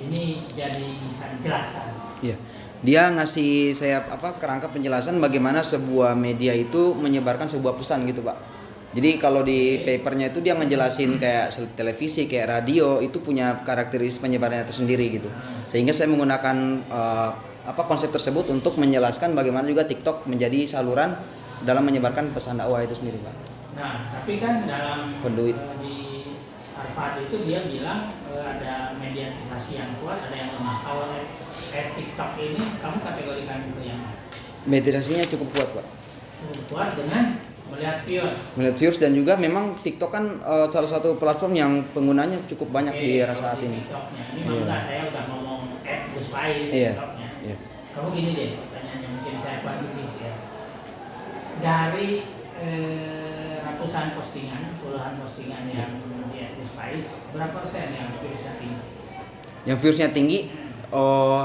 ini jadi bisa dijelaskan? Iya. Dia ngasih saya kerangka penjelasan bagaimana sebuah media itu menyebarkan sebuah pesan gitu Pak. Jadi kalau di papernya itu dia ngejelasin kayak televisi, kayak radio itu punya karakteristik penyebarannya tersendiri gitu. Sehingga saya menggunakan konsep tersebut untuk menjelaskan bagaimana juga TikTok menjadi saluran dalam menyebarkan pesan dakwah itu sendiri Pak. Nah, tapi kan dalam Conduit. di Harvard itu dia bilang ada mediatisasi yang kuat, ada yang lemah. Kalau TikTok ini kamu kategorikan ke yang mana? Meditasisinya cukup kuat pak. Cukup kuat dengan melihat viewers. Melihat viewers dan juga memang TikTok kan salah satu platform yang penggunanya cukup banyak Oke, di era kalau saat di ini. TikToknya ini Iya. enggak, saya udah ngomong Gus Faiz Iya. TikToknya. Iya. Kamu gini deh pertanyaannya, mungkin saya kuantitis ya. Dari ratusan postingan, puluhan postingan yang di Gus Faiz, berapa persen yang viewsnya tinggi? Yang viewsnya tinggi, oh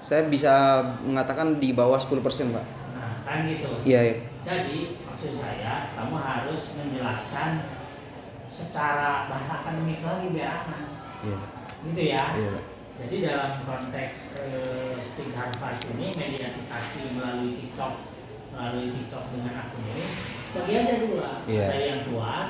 saya bisa mengatakan di bawah 10% pak. Nah kan gitu. Iya. Iya. Jadi maksud saya kamu harus menjelaskan secara bahasa akademik lagi biar aman, Iya. gitu ya. Iya pak. Jadi dalam konteks Speak Harvard ini mediatisasi melalui TikTok dengan akun ini bagi aja dua. Iya. Ada yang kuat,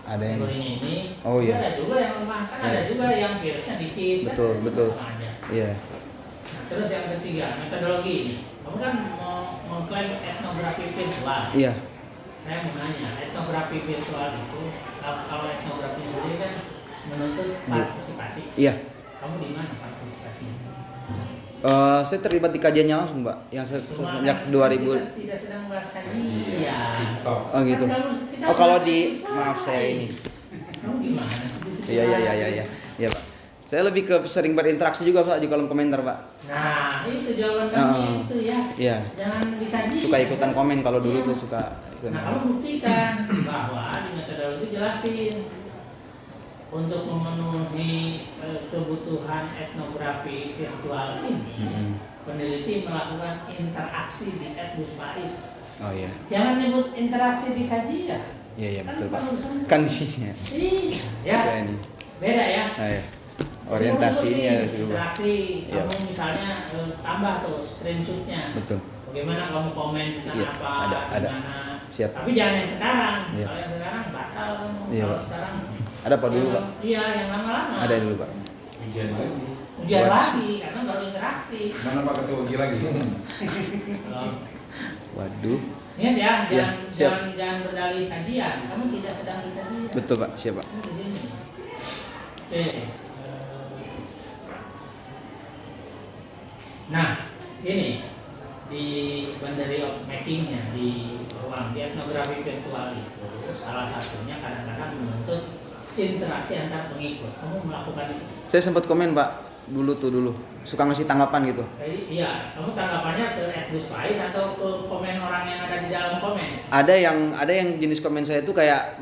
Ada yang kategorinya ini. Oh, iya. Ada juga yang lemah, kan Iya. ada juga yang virusnya dikit. Betul, kan? betul. Sama aja. Iya. Nah, terus yang ketiga metodologi ini. Kamu kan mau mengklaim etnografi virtual. Iya. Saya mau nanya, etnografi virtual itu kalau etnografi sendiri kan menuntut partisipasi. Iya. Kamu di mana partisipasinya? Saya terlibat di kajiannya langsung mbak, yang Cuma sejak kan 2000. kita tidak sedang membahas kajian. TikTok. Oh gitu. Kan kita Oh kalau sedang di diskusi. maaf saya ini. Kamu gimana sih? Iya pak. Saya lebih ke sering berinteraksi juga pak di kolom komentar pak. Nah itu jawaban kami itu ya. Iya. Jangan disaji. Suka ikutan komen kalau dulu Iya. tuh suka ikutan Nah komen. kamu buktikan bahwa di metodologi jelasin untuk memenuhi kebutuhan etnografi virtual ini, Mm-mm. peneliti melakukan interaksi di Gus Faiz. Oh iya. Jangan nyebut interaksi di kajian. Iya Kan betul pak. bukan urusan. Kan di sini. Ih, ya, Ya ini. beda ya. Nah, ya. Orientasinya harus berubah. interaksi. Iya. Kamu misalnya tambah tuh screenshotnya. Betul. Bagaimana kamu komen tentang Iya, apa? ada. Gimana. Siap. Tapi jangan yang sekarang. Iya. Kalau yang sekarang batal kamu. Iya, Kalau Pak. sekarang Ada apa dulu pak? Iya, yang lama-lama. Ada dulu pak. Ujian lagi. Ujian Waduh. lagi karena baru interaksi. Mana Pak Ketua uji lagi? Kalau Waduh. ingat ya, Iya, siap. jangan berdalih kajian. Kamu tidak sedang di kajian. Betul pak. Siap pak. Kamu di sini. Oke. Nah, ini di boundary of mappingnya di ruang di etnografi virtual itu salah satunya kadang-kadang menuntut interaksi antar pengikut. Kamu melakukan itu? Saya sempat komen pak. Dulu suka ngasih tanggapan gitu. Iya, kamu tanggapannya ke Gus Faiz atau ke komen orang yang ada di dalam komen? Ada yang jenis komen saya itu kayak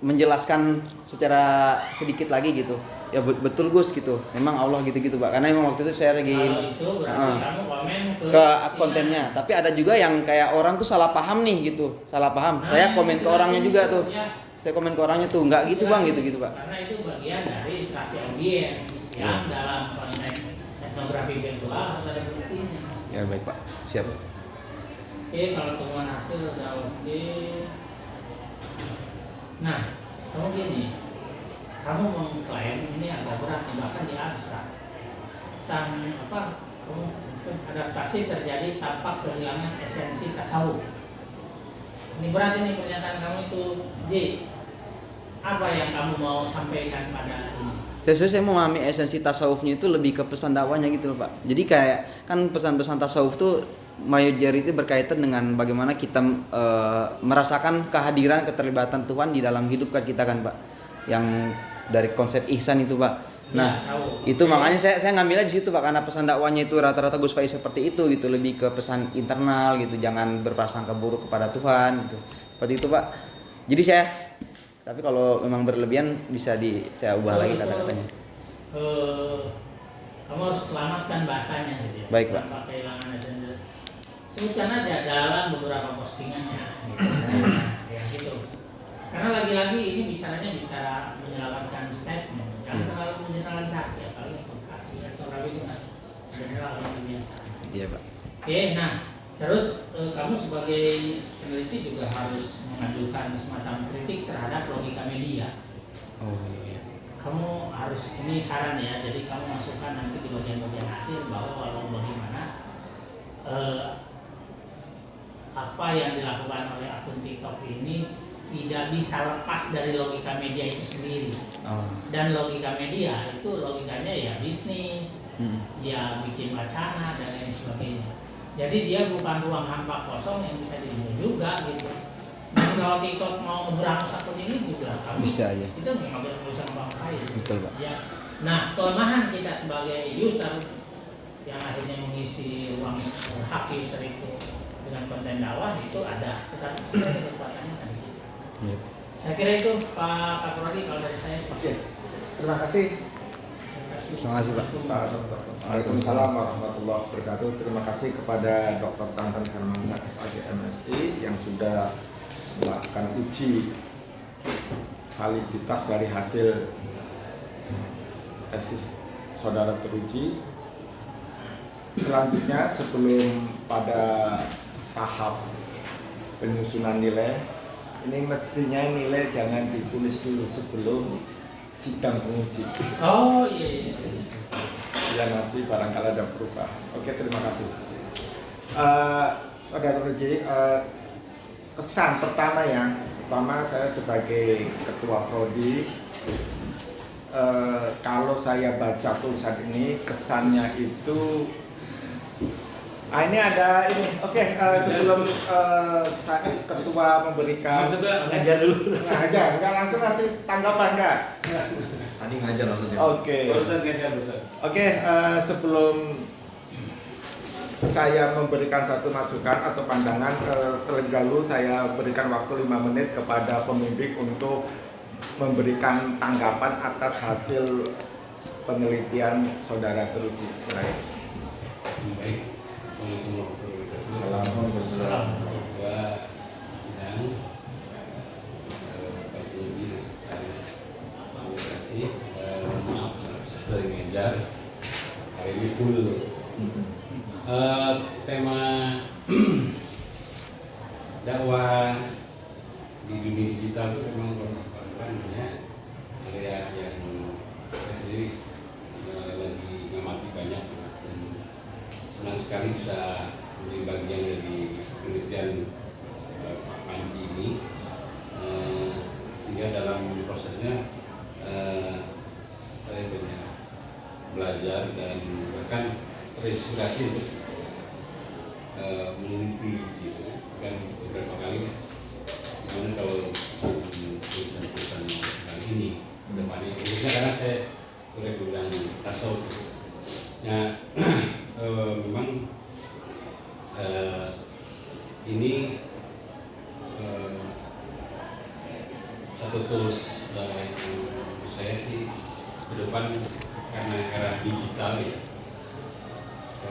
menjelaskan secara sedikit lagi gitu. Ya betul Gus gitu. Memang Allah gitu-gitu Pak. Karena memang waktu itu saya lagi Kalau itu berarti kamu komen ke kontennya. Tapi ada juga yang kayak orang tuh salah paham nih gitu. Salah paham. Saya komen ke orangnya juga tuh. Ya, Saya komen ke orangnya tuh enggak gitu Bang gitu Pak. karena itu bagian dari interaksi audiens yang dalam konteks etnografi virtual harus ada buktinya. Ya baik Pak. Siap. Oke, kalau temuan hasil udah oke. Nah, kamu gini, kamu mengklaim ini agak berat nih, bahkan di abstrak. Kamu adaptasi terjadi tanpa kehilangan esensi tasawuf. Ini berat ini pernyataan kamu itu, J. Apa yang kamu mau sampaikan pada ini? Saya memahami esensi tasawufnya itu lebih ke pesan dakwahnya gitu loh Pak. Jadi kayak kan pesan-pesan tasawuf tuh majority berkaitan dengan bagaimana kita merasakan kehadiran keterlibatan Tuhan di dalam hidup kita kan Pak. Yang dari konsep ihsan itu Pak. Nah, Ya, tahu. itu makanya saya ngambilnya di situ Pak, karena pesan dakwahnya itu rata-rata Gus Faiz seperti itu gitu, lebih ke pesan internal gitu, jangan berprasangka buruk kepada Tuhan gitu. Seperti itu Pak. Jadi tapi kalau memang berlebihan bisa saya ubah lagi kata-katanya. Kamu harus selamatkan bahasanya gitu ya. Baik, Pak. Tanpa kehilangan esensi. Sebutkan aja dalam beberapa postingannya gitu. Ya gitu. Karena lagi-lagi ini bicara menyelamatkan statement. Jangan terlalu mengeneralisasi apalagi atau rawi itu masih general yang biasa. Iya Pak. Oke, nah terus kamu sebagai peneliti juga harus mengajukan semacam kritik terhadap logika media. Oh iya. Kamu harus, ini saran ya, jadi kamu masukkan nanti di bagian-bagian akhir bahwa walau bagaimana apa yang dilakukan oleh akun TikTok ini tidak bisa lepas dari logika media itu sendiri. Dan logika media itu logikanya ya bisnis, ya bikin wacana dan lain sebagainya. Jadi dia bukan ruang hampa kosong yang bisa dibunuh juga gitu. Dan kalau TikTok mau berangus akun ini juga kami Bisa aja. itu nggak bisa ngapain. Betul, Pak. Ya. Nah, kelemahan kita sebagai user yang akhirnya mengisi ruang hak user itu dengan konten dakwah itu ada, tetapi kita tidak pelayanan dari kita. Yep. Saya kira itu Pak Kapolri kalau dari saya. Oke, terima kasih. Terima kasih, Pak. Pak Dokter. Waalaikumsalam warahmatullahi wabarakatuh. Terima kasih kepada Dr. Tantan Hermansyah SAG MSI yang sudah melakukan uji validitas dari hasil tesis saudara teruji. Selanjutnya sebelum pada tahap penyusunan nilai, ini mestinya nilai jangan ditulis dulu sebelum sidang penguji. Oh iya. Ya nanti barangkali ada perubahan. Oke, terima kasih. Saudara teruji, kesan pertama saya sebagai ketua prodi, kalau saya baca tulisan ini kesannya itu ini ada ini. Oke, sebelum saya ketua memberikan Ngajar dulu. enggak langsung kasih tanggapan enggak? Tadi ngajar maksudnya. Oke. Oke, sebelum saya memberikan satu masukan atau pandangan, terlebih dahulu saya berikan waktu 5 menit kepada pembimbing untuk memberikan tanggapan atas hasil penelitian saudara teruji. Silakan. Baik, Assalamualaikum. Bahwa sidang Pak Budi dan Sekretaris Komunikasi, maaf sering ngejar, hari ini full. Tema dakwah di dunia digital itu memang area yang saya sendiri lagi ngamati banyak dan senang sekali bisa menjadi bagian dari penelitian Pak Panji ini, sehingga dalam prosesnya saya banyak belajar dan bahkan terinspirasi untuk meneliti gitu kan beberapa kali. Gimana kalau tulisan-tulisan kali ini kedepannya, khususnya karena saya boleh bilang tasawuf. Ya, memang ini satu tools yang saya sih ke depan karena era digital ya,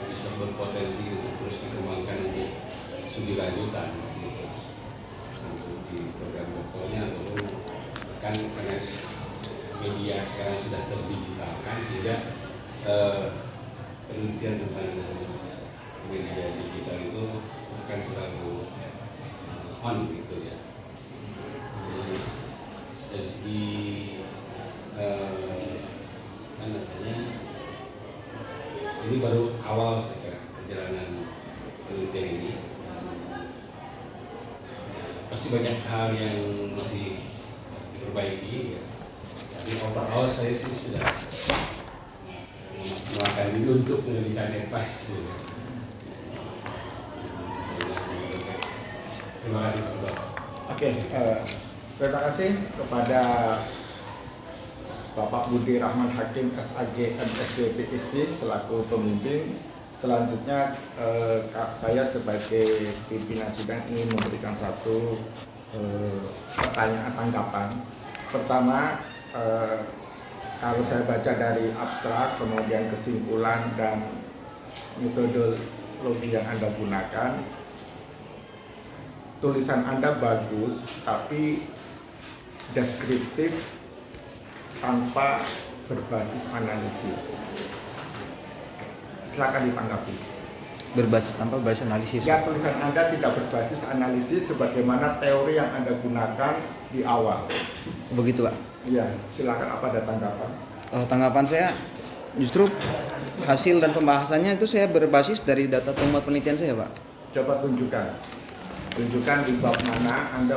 bisa berpotensi untuk terus dikembangkan untuk studi lanjutan gitu. Untuk di program doktornya ataupun kan karena media sekarang sudah terdigitalkan sehingga penelitian tentang media digital itu akan selalu on gitu ya. Jadi dari segi ini baru awal sekarang perjalanan penelitian ini. Pasti banyak hal yang masih diperbaiki ya. Tapi overall saya sih sudah memakan diri untuk menjadikan advice gitu. Terima kasih Pak. Oke, terima kasih kepada Bapak Budi Rahman Hakim SAG MSW PhD selaku pembimbing. Selanjutnya saya sebagai pimpinan sidang ingin memberikan satu pertanyaan tanggapan. Pertama, kalau saya baca dari abstrak, kemudian kesimpulan dan metodologi yang Anda gunakan, tulisan Anda bagus, tapi deskriptif tanpa berbasis analisis. Silakan ditanggapi. Tanpa berbasis analisis. Ya, tulisan Anda tidak berbasis analisis sebagaimana teori yang Anda gunakan di awal. Begitu, Pak. Iya, silakan, apa ada tanggapan? Tanggapan saya justru hasil dan pembahasannya itu saya berbasis dari data temuan penelitian saya, Pak. Coba tunjukkan. Tunjukkan di bab mana Anda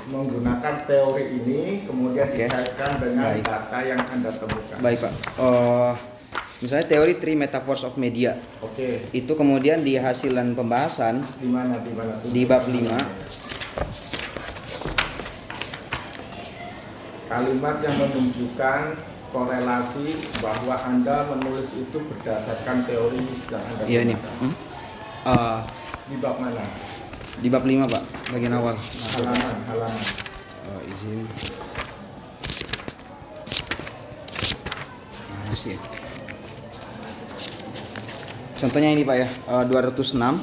menggunakan teori ini, kemudian Oke. dikaitkan dengan Baik. data yang Anda temukan. Baik Pak. Misalnya teori three metaphors of media. Oke, Itu kemudian di hasilan pembahasan di mana di bab 5. Kalimat yang menunjukkan korelasi bahwa Anda menulis itu berdasarkan teori yang Anda Iya ini. gunakan. Di bab mana? Di bab 5 Pak, bagian awal. Halaman. Izin. Mana sih? Contohnya ini Pak ya, 206.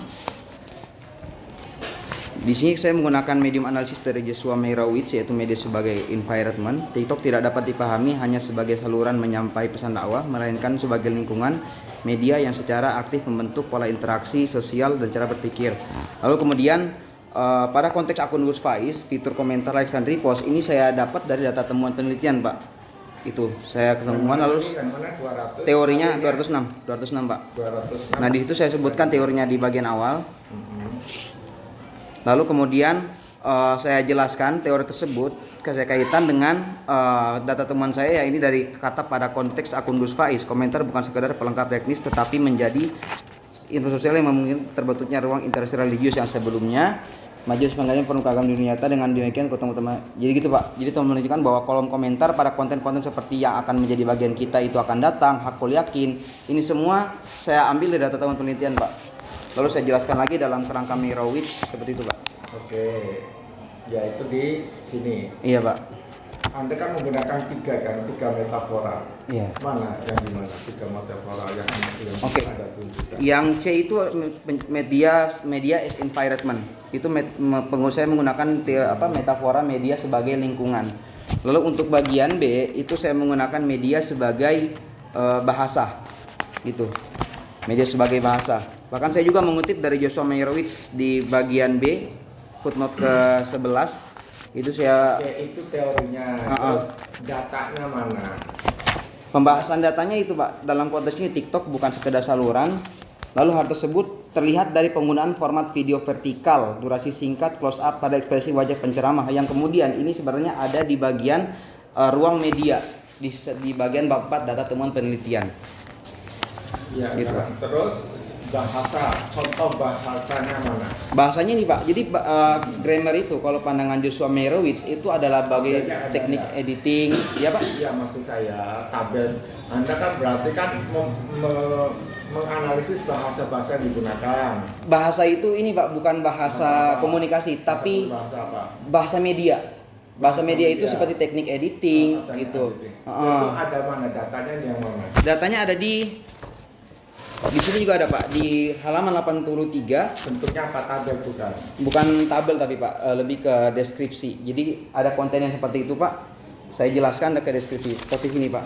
Di sini saya menggunakan medium analisis dari Joshua Meyrowitz, yaitu media sebagai environment. TikTok tidak dapat dipahami hanya sebagai saluran menyampaikan pesan dakwah, melainkan sebagai lingkungan media yang secara aktif membentuk pola interaksi sosial dan cara berpikir. Lalu kemudian pada konteks akun Gus Faiz, fitur komentar, likes dan repost ini saya dapat dari data temuan penelitian Pak. Itu saya ketemuan lalu Yang mana 200? teorinya 206 Pak. 206. Nah di situ saya sebutkan teorinya di bagian awal. Mhm. Lalu kemudian saya jelaskan teori tersebut saya kaitan dengan data temuan saya, ya ini dari kata pada konteks akun Gus Faiz. Komentar bukan sekedar pelengkap teknis tetapi menjadi info sosial yang memungkinkan terbentuknya ruang interaksi religius yang sebelumnya Majelis Pengadilan Forum Keagamaan Dunia Nyata. Dengan demikian keutamaan utama. Jadi gitu Pak. Jadi teman menunjukkan bahwa kolom komentar pada konten-konten seperti yang akan menjadi bagian kita itu akan datang, hakul yakin. Ini semua saya ambil dari data temuan penelitian Pak. Lalu saya jelaskan lagi dalam kerangka Meyrowitz seperti itu Pak. Oke, yaitu di sini. Iya Pak. Anda kan menggunakan tiga metafora. Iya. Mana yang di mana? Tiga metafora yang Oke. Anda tunjukkan. Yang C itu media as environment. Itu saya menggunakan metafora media sebagai lingkungan. Lalu untuk bagian B itu saya menggunakan media sebagai bahasa. Gitu. Media sebagai bahasa. Bahkan saya juga mengutip dari Joshua Meyrowitz di bagian B footnote ke-11. Itu saya Oke, itu teorinya. Terus datanya mana? pembahasan datanya itu Pak, dalam konteks ini TikTok bukan sekedar saluran. Lalu hal tersebut terlihat dari penggunaan format video vertikal, durasi singkat, close up pada ekspresi wajah penceramah yang kemudian ini sebenarnya ada di bagian ruang media di bagian bab 4 data temuan penelitian. Ya, Gitu, nah, Pak. terus bahasa, contoh bahasanya mana? Bahasanya nih Pak, jadi grammar itu kalau pandangan Joshua Meyrowitz itu adalah bagai Ada. teknik editing, ya Pak? Iya, maksud saya tabel. Anda kan berarti kan menganalisis bahasa-bahasa yang digunakan. Bahasa itu ini Pak, bukan bahasa komunikasi, tapi bahasa apa? bahasa media. Bahasa media itu media. seperti teknik editing Datanya gitu. editing. Itu ada mana datanya yang mana? Datanya ada di sini juga ada Pak, di halaman 83. Bentuknya apa, tabel bukan? Bukan tabel tapi Pak, lebih ke deskripsi. Jadi ada konten yang seperti itu Pak. Saya jelaskan ke deskripsi seperti ini Pak.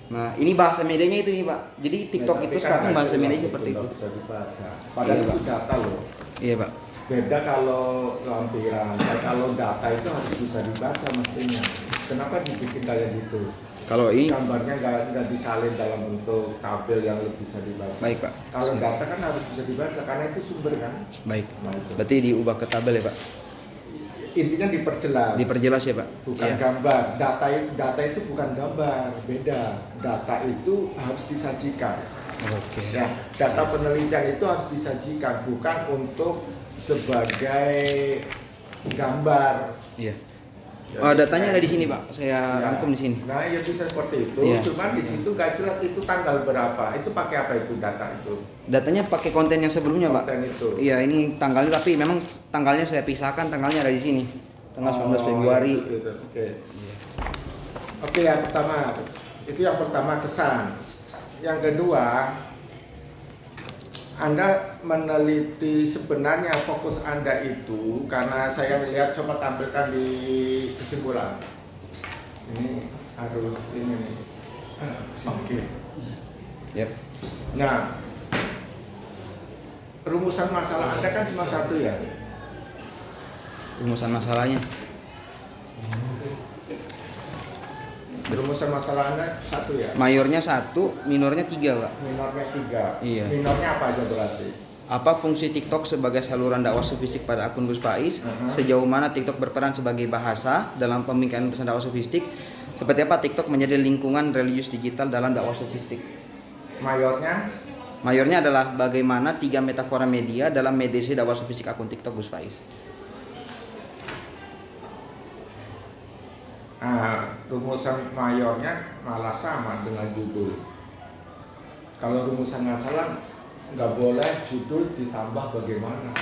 Nah, ini bahasa medianya itu nih Pak. Jadi TikTok Tapi itu kan sekarang nggak bahasa jelas medianya seperti itu. nggak bisa dibaca. Padahal Iya, itu Pak. data loh. Iya Pak. Beda kalau lampiran. Kalau data itu harus bisa dibaca mestinya. Kenapa dibikin kayak gitu? Kalau ini Gambarnya nggak disalin dalam bentuk tabel yang bisa dibaca. baik Pak. Kalau data kan harus bisa dibaca karena itu sumber kan. Baik. Nah, itu. Berarti diubah ke tabel ya Pak. Intinya diperjelas. Diperjelas ya Pak. Bukan Iya. gambar. Data itu bukan gambar, beda. Data itu harus disajikan. Oke. Ya, data penelitian itu harus disajikan, bukan untuk sebagai gambar. Iya. Jadi, Datanya ada di sini Pak. Saya ya. rangkum di sini. Nah, ya bisa seperti itu. Iya. Cuman di situ nggak jelas itu tanggal berapa. Itu pakai apa itu data itu? Datanya pakai konten yang sebelumnya Pak. Konten itu. Iya, ini tanggalnya tapi memang tanggalnya saya pisahkan, tanggalnya ada di sini. Tanggal 19 Februari. Itu. Oke. Oke, yang pertama. Itu yang pertama kesan. Yang kedua, Anda meneliti sebenarnya fokus Anda itu karena saya lihat, coba tampilkan di kesimpulan. Ini harus ini nih. Oke. Yep. Nah, rumusan masalah Anda kan cuma satu ya. Rumusan masalahnya. Rumusan masalah Anda satu ya. Mayornya 1, minornya 3 Pak. Minornya 3. Iya. Minornya apa aja berarti? Apa fungsi TikTok sebagai saluran dakwah sufistik pada akun Gus Faiz? Sejauh mana TikTok berperan sebagai bahasa dalam pemikiran pesan dakwah sufistik? Seperti apa TikTok menjadi lingkungan religius digital dalam dakwah sufistik? Mayornya adalah bagaimana 3 metafora media dalam mediasi dakwah sufistik akun TikTok Gus Faiz. Rumusan mayornya malah sama dengan judul. Kalau rumusan nggak salah, nggak boleh judul ditambah bagaimana.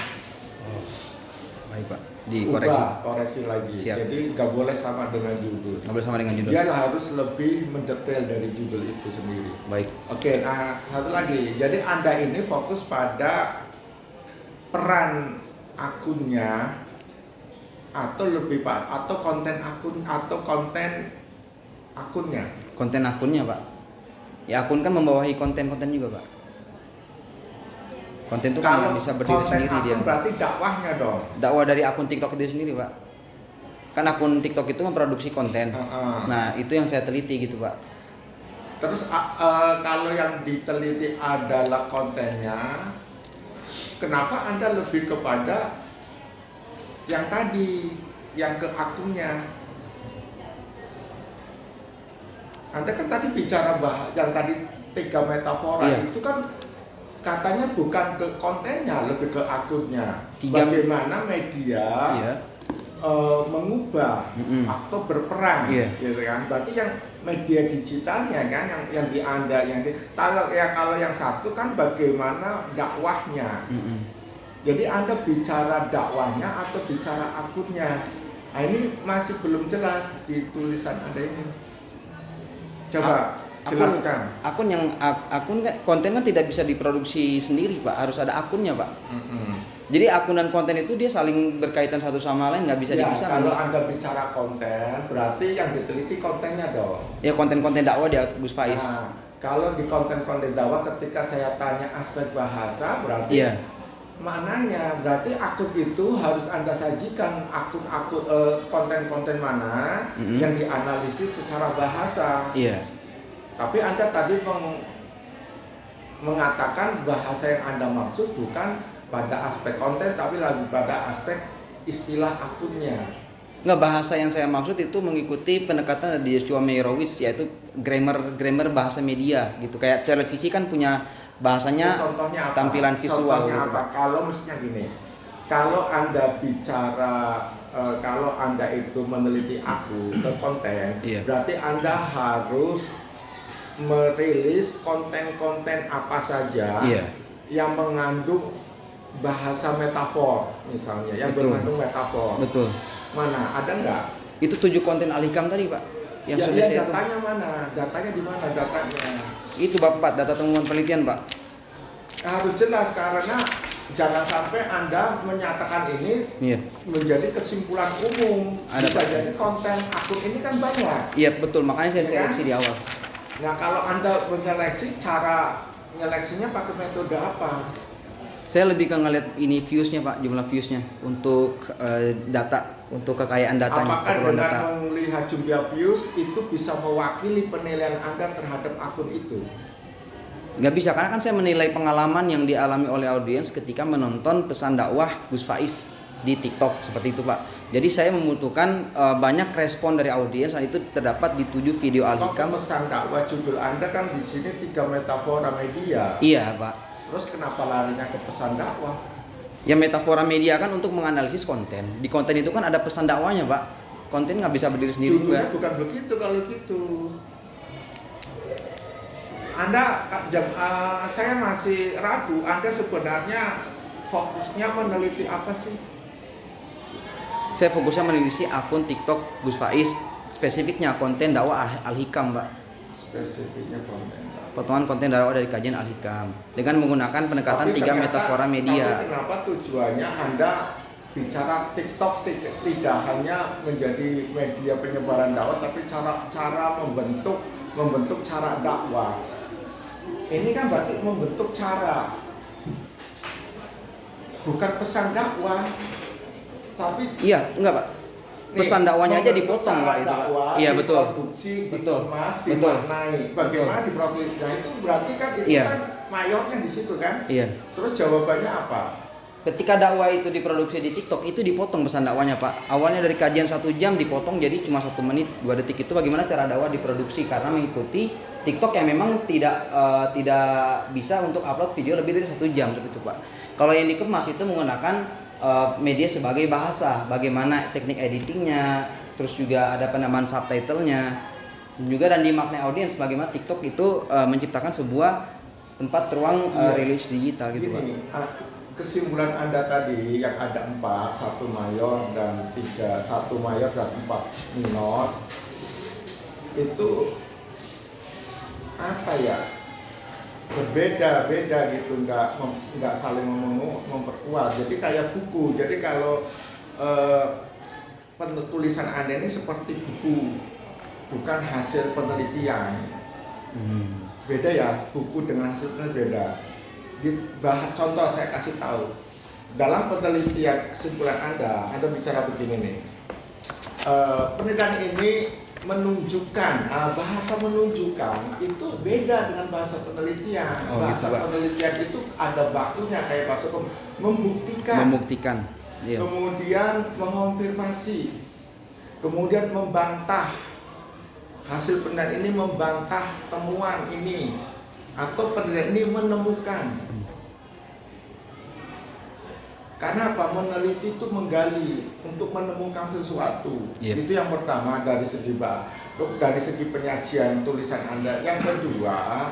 Baik Pak, dikoreksi. Koreksi lagi. Siap. Jadi nggak boleh sama dengan judul. Nggak boleh sama dengan judul. Dia harus lebih mendetail dari judul itu sendiri. Baik. Oke, nah satu lagi. Jadi Anda ini fokus pada peran akunnya atau lebih Pak, atau konten akun atau konten akunnya. Konten akunnya Pak. Ya akun kan membawahi konten-konten juga Pak. Konten itu kan bisa berdiri sendiri akun dia. Berarti dakwahnya dong. Dakwah dari akun TikTok itu sendiri Pak. Kan akun TikTok itu memproduksi konten. Nah itu yang saya teliti gitu Pak. Terus kalau yang diteliti adalah kontennya, kenapa Anda lebih kepada yang tadi, yang ke akunnya? Anda kan tadi bicara yang tadi 3 metafora, Iya. itu kan katanya bukan ke kontennya, lebih ke akunnya. 3 Bagaimana media Iya. mengubah atau berperan, Iya. gitu kan? Berarti yang media digitalnya kan, yang di Anda, kalau yang satu kan bagaimana dakwahnya. Jadi Anda bicara dakwahnya atau bicara akunnya? Nah, ini masih belum jelas di tulisan Anda ini. Coba jelaskan. Akun kan konten kan tidak bisa diproduksi sendiri Pak, harus ada akunnya Pak. Jadi akun dan konten itu dia saling berkaitan satu sama lain, nggak bisa dipisahkan. Kalau Anda bicara konten, berarti yang diteliti kontennya dong. Ya konten-konten dakwah dia Gus Faiz. Nah, kalau di konten-konten dakwah ketika saya tanya aspek bahasa, berarti Iya. mananya? Berarti akun itu harus Anda sajikan akun-akun konten-konten mana yang dianalisis secara bahasa. Iya. Tapi Anda tadi mengatakan bahasa yang Anda maksud bukan pada aspek konten, tapi lagi pada aspek istilah akunnya. Nggak, bahasa yang saya maksud itu mengikuti pendekatan dari Joshua Meyerowitz, yaitu grammar bahasa media gitu. Kayak televisi kan punya bahasanya, Contohnya apa? tampilan visual Contohnya gitu. apa? Kalau mestinya gini, kalau Anda bicara, kalau Anda itu meneliti akun ke konten, Iya. berarti Anda harus merilis konten-konten apa saja Iya. yang mengandung bahasa metafor, misalnya, yang Betul. mengandung metafor. Betul. Mana? Ada nggak? Itu 7 konten Al-Hikam tadi Pak. Yang sudah saya itu. Datanya mana? Datanya di mana datanya? Itu Bapak data temuan penelitian Pak. Harus jelas, karena jangan sampai Anda menyatakan ini Iya. menjadi kesimpulan umum. Ada, Bisa Pak. jadi konten akun ini kan banyak. Iya betul, makanya saya Iya seleksi kan? di awal. Nah, kalau Anda menyeleksi, cara menyeleksinya pakai metode apa? Saya lebih ke ngeliat ini viewsnya Pak, jumlah viewsnya untuk data, untuk kekayaan datanya, Apakah keperluan dengan data. melihat jumlah views itu bisa mewakili penilaian Anda terhadap akun itu? Nggak bisa, karena kan saya menilai pengalaman yang dialami oleh audiens ketika menonton pesan dakwah Gus Faiz di TikTok, seperti itu Pak. Jadi saya membutuhkan banyak respon dari audiens, dan itu terdapat di 7 video Kalau Al-Hikam. pesan dakwah judul Anda kan di sini 3 metafora media. Iya Pak. Terus kenapa larinya ke pesan dakwah? Ya metafora media kan untuk menganalisis konten. Di konten itu kan ada pesan dakwahnya Pak. Konten nggak bisa berdiri sendiri Judulnya juga. bukan begitu kalau gitu. Saya masih ragu. Anda sebenarnya fokusnya meneliti apa sih? Saya fokusnya meneliti akun TikTok Gus Faiz, spesifiknya konten dakwah Al-Hikam Pak. Spesifiknya konten. Potongan konten dakwah dari kajian Al-Hikam dengan menggunakan pendekatan 3 metafora media. Tapi kenapa tujuannya Anda bicara TikTok tidak hanya menjadi media penyebaran dakwah, tapi cara membentuk cara dakwah. Ini kan berarti membentuk cara, bukan pesan dakwah, tapi Iya, enggak Pak. Pesan dakwahnya aja dipotong Pak itu Pak. Iya betul. Diproduksi, Betul. dikemas, Betul. dimaknai. Bagaimana diproduksi? Nah itu berarti kan itu Iya. kan mayornya di situ kan. Iya. Terus jawabannya apa? Ketika dakwah itu diproduksi di TikTok itu dipotong pesan dakwahnya Pak. Awalnya dari kajian 1 jam dipotong jadi cuma 1 menit 2 detik. Itu bagaimana cara dakwah diproduksi karena mengikuti TikTok yang memang tidak bisa untuk upload video lebih dari 1 jam seperti itu Pak. Kalau yang dikemas itu menggunakan media sebagai bahasa, bagaimana teknik editingnya, terus juga ada penambahan subtitlenya, juga dan dimaknai audiens bagaimana TikTok itu menciptakan sebuah tempat ruang rilis digital gitu Pak. Gini, kesimpulan Anda tadi yang ada 4, 1 mayor dan 3, 1 mayor dan 4 minor itu apa ya, berbeda-beda gitu, nggak saling memperkuat. Jadi kayak buku. Jadi kalau penulisan Anda ini seperti buku, bukan hasil penelitian. Beda ya, buku dengan hasil penelitian beda. Contoh saya kasih tahu, dalam penelitian kesimpulan Anda bicara begini nih, penelitian ini menunjukkan, bahasa menunjukkan itu beda dengan bahasa penelitian. Bahasa gitu, penelitian itu ada bakunya kayak bahasa membuktikan, Iya. kemudian mengonfirmasi, kemudian membantah. Hasil penelitian ini membantah temuan ini, atau penelitian ini menemukan. Karena apa? Meneliti itu menggali untuk menemukan sesuatu. Yep. Itu yang pertama dari segi penyajian tulisan Anda. Yang kedua,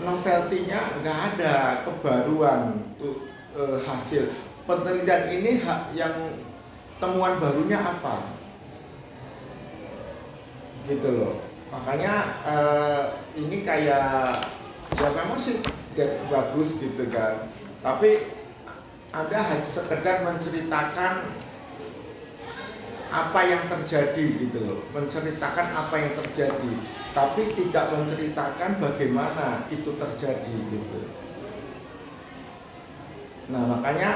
novelty-nya nggak ada kebaruan hasil penelitian ini. Yang temuan barunya apa? Gitu loh. Makanya ini kayak ya memang sih bagus gitu kan, tapi Anda hanya sekedar menceritakan apa yang terjadi gitu loh, menceritakan apa yang terjadi, tapi tidak menceritakan bagaimana itu terjadi gitu. Nah makanya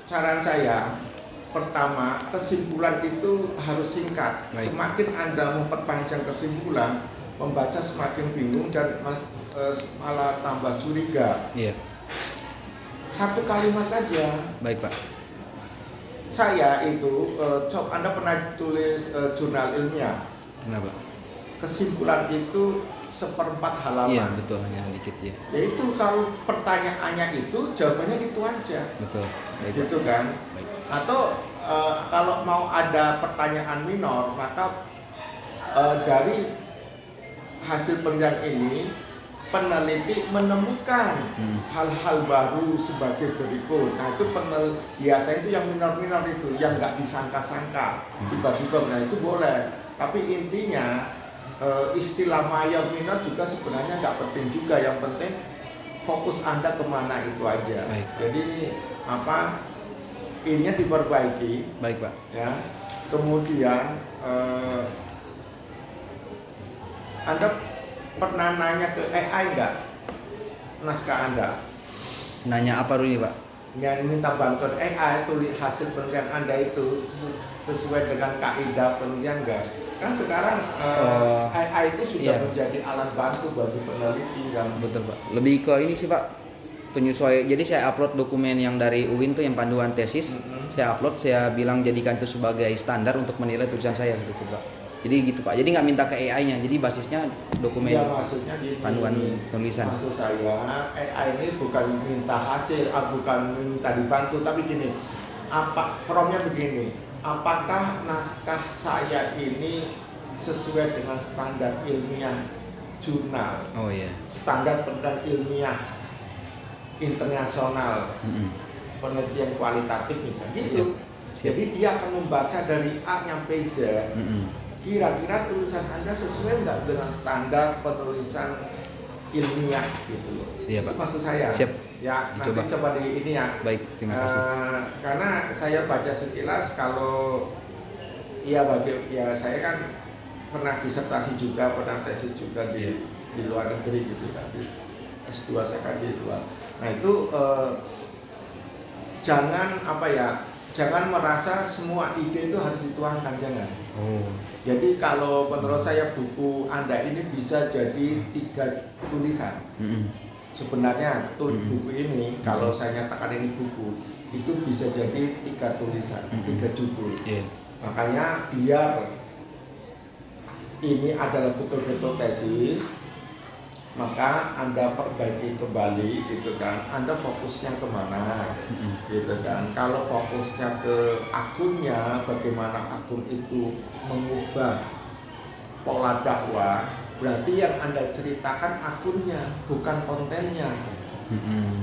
saran saya, pertama, kesimpulan itu harus singkat. Baik. Semakin Anda memperpanjang kesimpulan, membaca semakin bingung dan malah tambah curiga. Iya. 1 kalimat aja. Baik Pak. Saya itu, Anda pernah tulis jurnal ilmiah. Kenapa? Kesimpulan itu 1/4 halaman. Iya betul, hanya dikit ya. Yaitu kalau pertanyaannya itu jawabannya itu aja. Betul. Baik Pak. Gitu kan? Baik. Atau kalau mau ada pertanyaan minor, maka dari hasil penelitian ini peneliti menemukan hal-hal baru sebagai berikut. Nah itu biasanya itu yang minor-minor itu, yang nggak disangka-sangka tiba-tiba. Nah itu boleh. Tapi intinya istilah mayor minor juga sebenarnya nggak penting juga. Yang penting fokus Anda kemana itu aja. Baik. Jadi ini apa? Ininya diperbaiki. Baik Pak. Ya. Kemudian Anda pernah nanya ke AI nggak naskah Anda? Nanya apa dulu nih Pak? Yang minta bantuan AI tulis hasil penelitian Anda itu sesuai dengan kaidah penelitian nggak? Kan sekarang AI itu sudah iya. menjadi alat bantu bagi peneliti kan. Betul Pak. Lebih ke ini sih Pak, penyesuaian. Jadi saya upload dokumen yang dari UIN tuh yang panduan tesis. Saya upload, saya bilang jadikan itu sebagai standar untuk menilai tulisan saya gitu Pak. Jadi gitu Pak. Jadi nggak minta ke AI-nya. Jadi basisnya dokumen Ya maksudnya gini, panduan tulisan. Maksud saya AI ini bukan minta hasil, bukan minta dibantu, tapi gini, promnya begini, apakah naskah saya ini sesuai dengan standar ilmiah jurnal, Oh iya. standar penelitian ilmiah internasional, penelitian kualitatif misalnya gitu. Siap. Jadi dia akan membaca dari A sampai Z. Kira-kira tulisan Anda sesuai nggak dengan standar penulisan ilmiah gitu loh. Iya Pak. Itu maksud saya. Siap. Ya, Dicoba. nanti coba di ini ya. Baik, terima kasih. Karena saya baca sekilas kalau saya kan pernah disertasi juga, pernah tesis juga di luar negeri gitu kan. S2 saya kan di luar. Nah itu jangan jangan merasa semua ide itu harus dituangkan, jangan. Oh. Jadi kalau menurut saya buku Anda ini bisa jadi 3 tulisan. Sebenarnya buku ini kalau saya nyatakan ini buku itu bisa jadi 3 tulisan, 3 judul. Iya. Makanya biar ini adalah betul-betul tesis, maka Anda perbaiki kembali gitu kan. Anda fokusnya kemana gitu kan. Kalau fokusnya ke akunnya, bagaimana akun itu mengubah pola dakwah, berarti yang Anda ceritakan akunnya, bukan kontennya.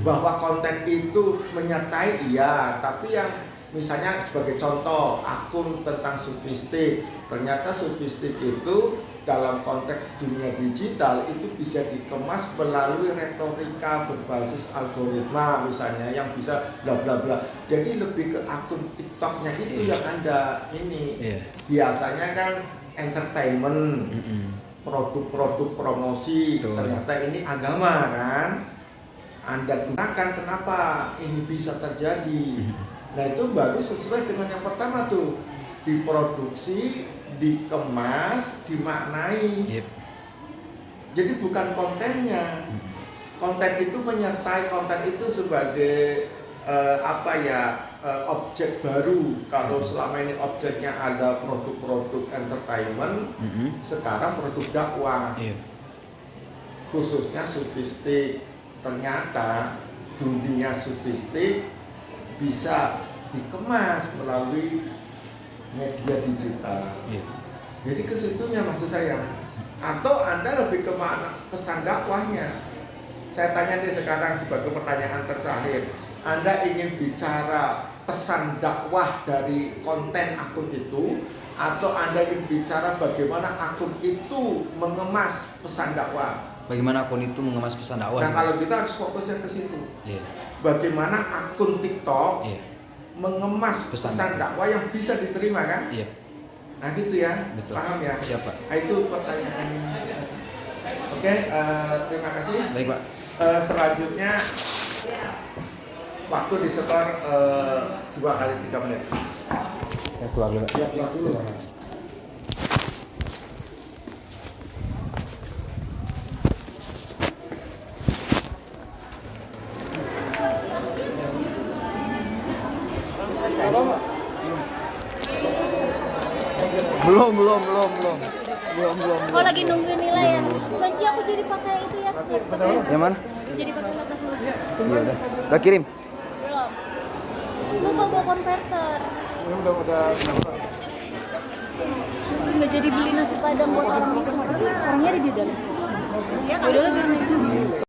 Bahwa konten itu menyertai iya, tapi yang misalnya sebagai contoh akun tentang sufistik, ternyata sufistik itu dalam konteks dunia digital itu bisa dikemas melalui retorika berbasis algoritma misalnya yang bisa bla bla bla. Jadi lebih ke akun TikToknya itu yang Anda ini. Biasanya kan entertainment, produk-produk promosi. Betul. Ternyata ini agama kan. Anda gunakan, kenapa ini bisa terjadi? Nah itu baru sesuai dengan yang pertama tuh, diproduksi, dikemas, dimaknai. Jadi bukan kontennya. Konten itu menyertai, konten itu sebagai objek baru. Kalau selama ini objeknya ada produk-produk entertainment, sekarang produk dakwah, khususnya sufistik. Ternyata dunia sufistik bisa dikemas melalui media digital. Jadi kesitunya maksud saya. Atau Anda lebih kemana pesan dakwahnya? Saya tanya nih sekarang sebagai pertanyaan terakhir. Anda ingin bicara pesan dakwah dari konten akun itu, atau Anda ingin bicara bagaimana akun itu mengemas pesan dakwah? Bagaimana akun itu mengemas pesan dakwah? Nah kalau kita harus fokusnya ke situ. Bagaimana akun TikTok mengemas pesan dakwah yang bisa diterima kan? Nah gitu ya. Betul. Paham ya? Siap, Pak. Nah, itu pertanyaan. Oke, terima kasih. Baik, Pak. Selanjutnya waktu disetor 2 kali 3 menit. Ya, keluar dulu. Ya, keluar dulu. Belum. Oh lagi nungguin nilai ya. Banci aku jadi pakai itu ya. Yang mana? Jadi pakai mata dulu. Iya udah. Udah kirim. Belum. Lupa bawa konverter. Nggak jadi beli nasi padang buat orang itu. Orangnya ada di dalam. Ya kalau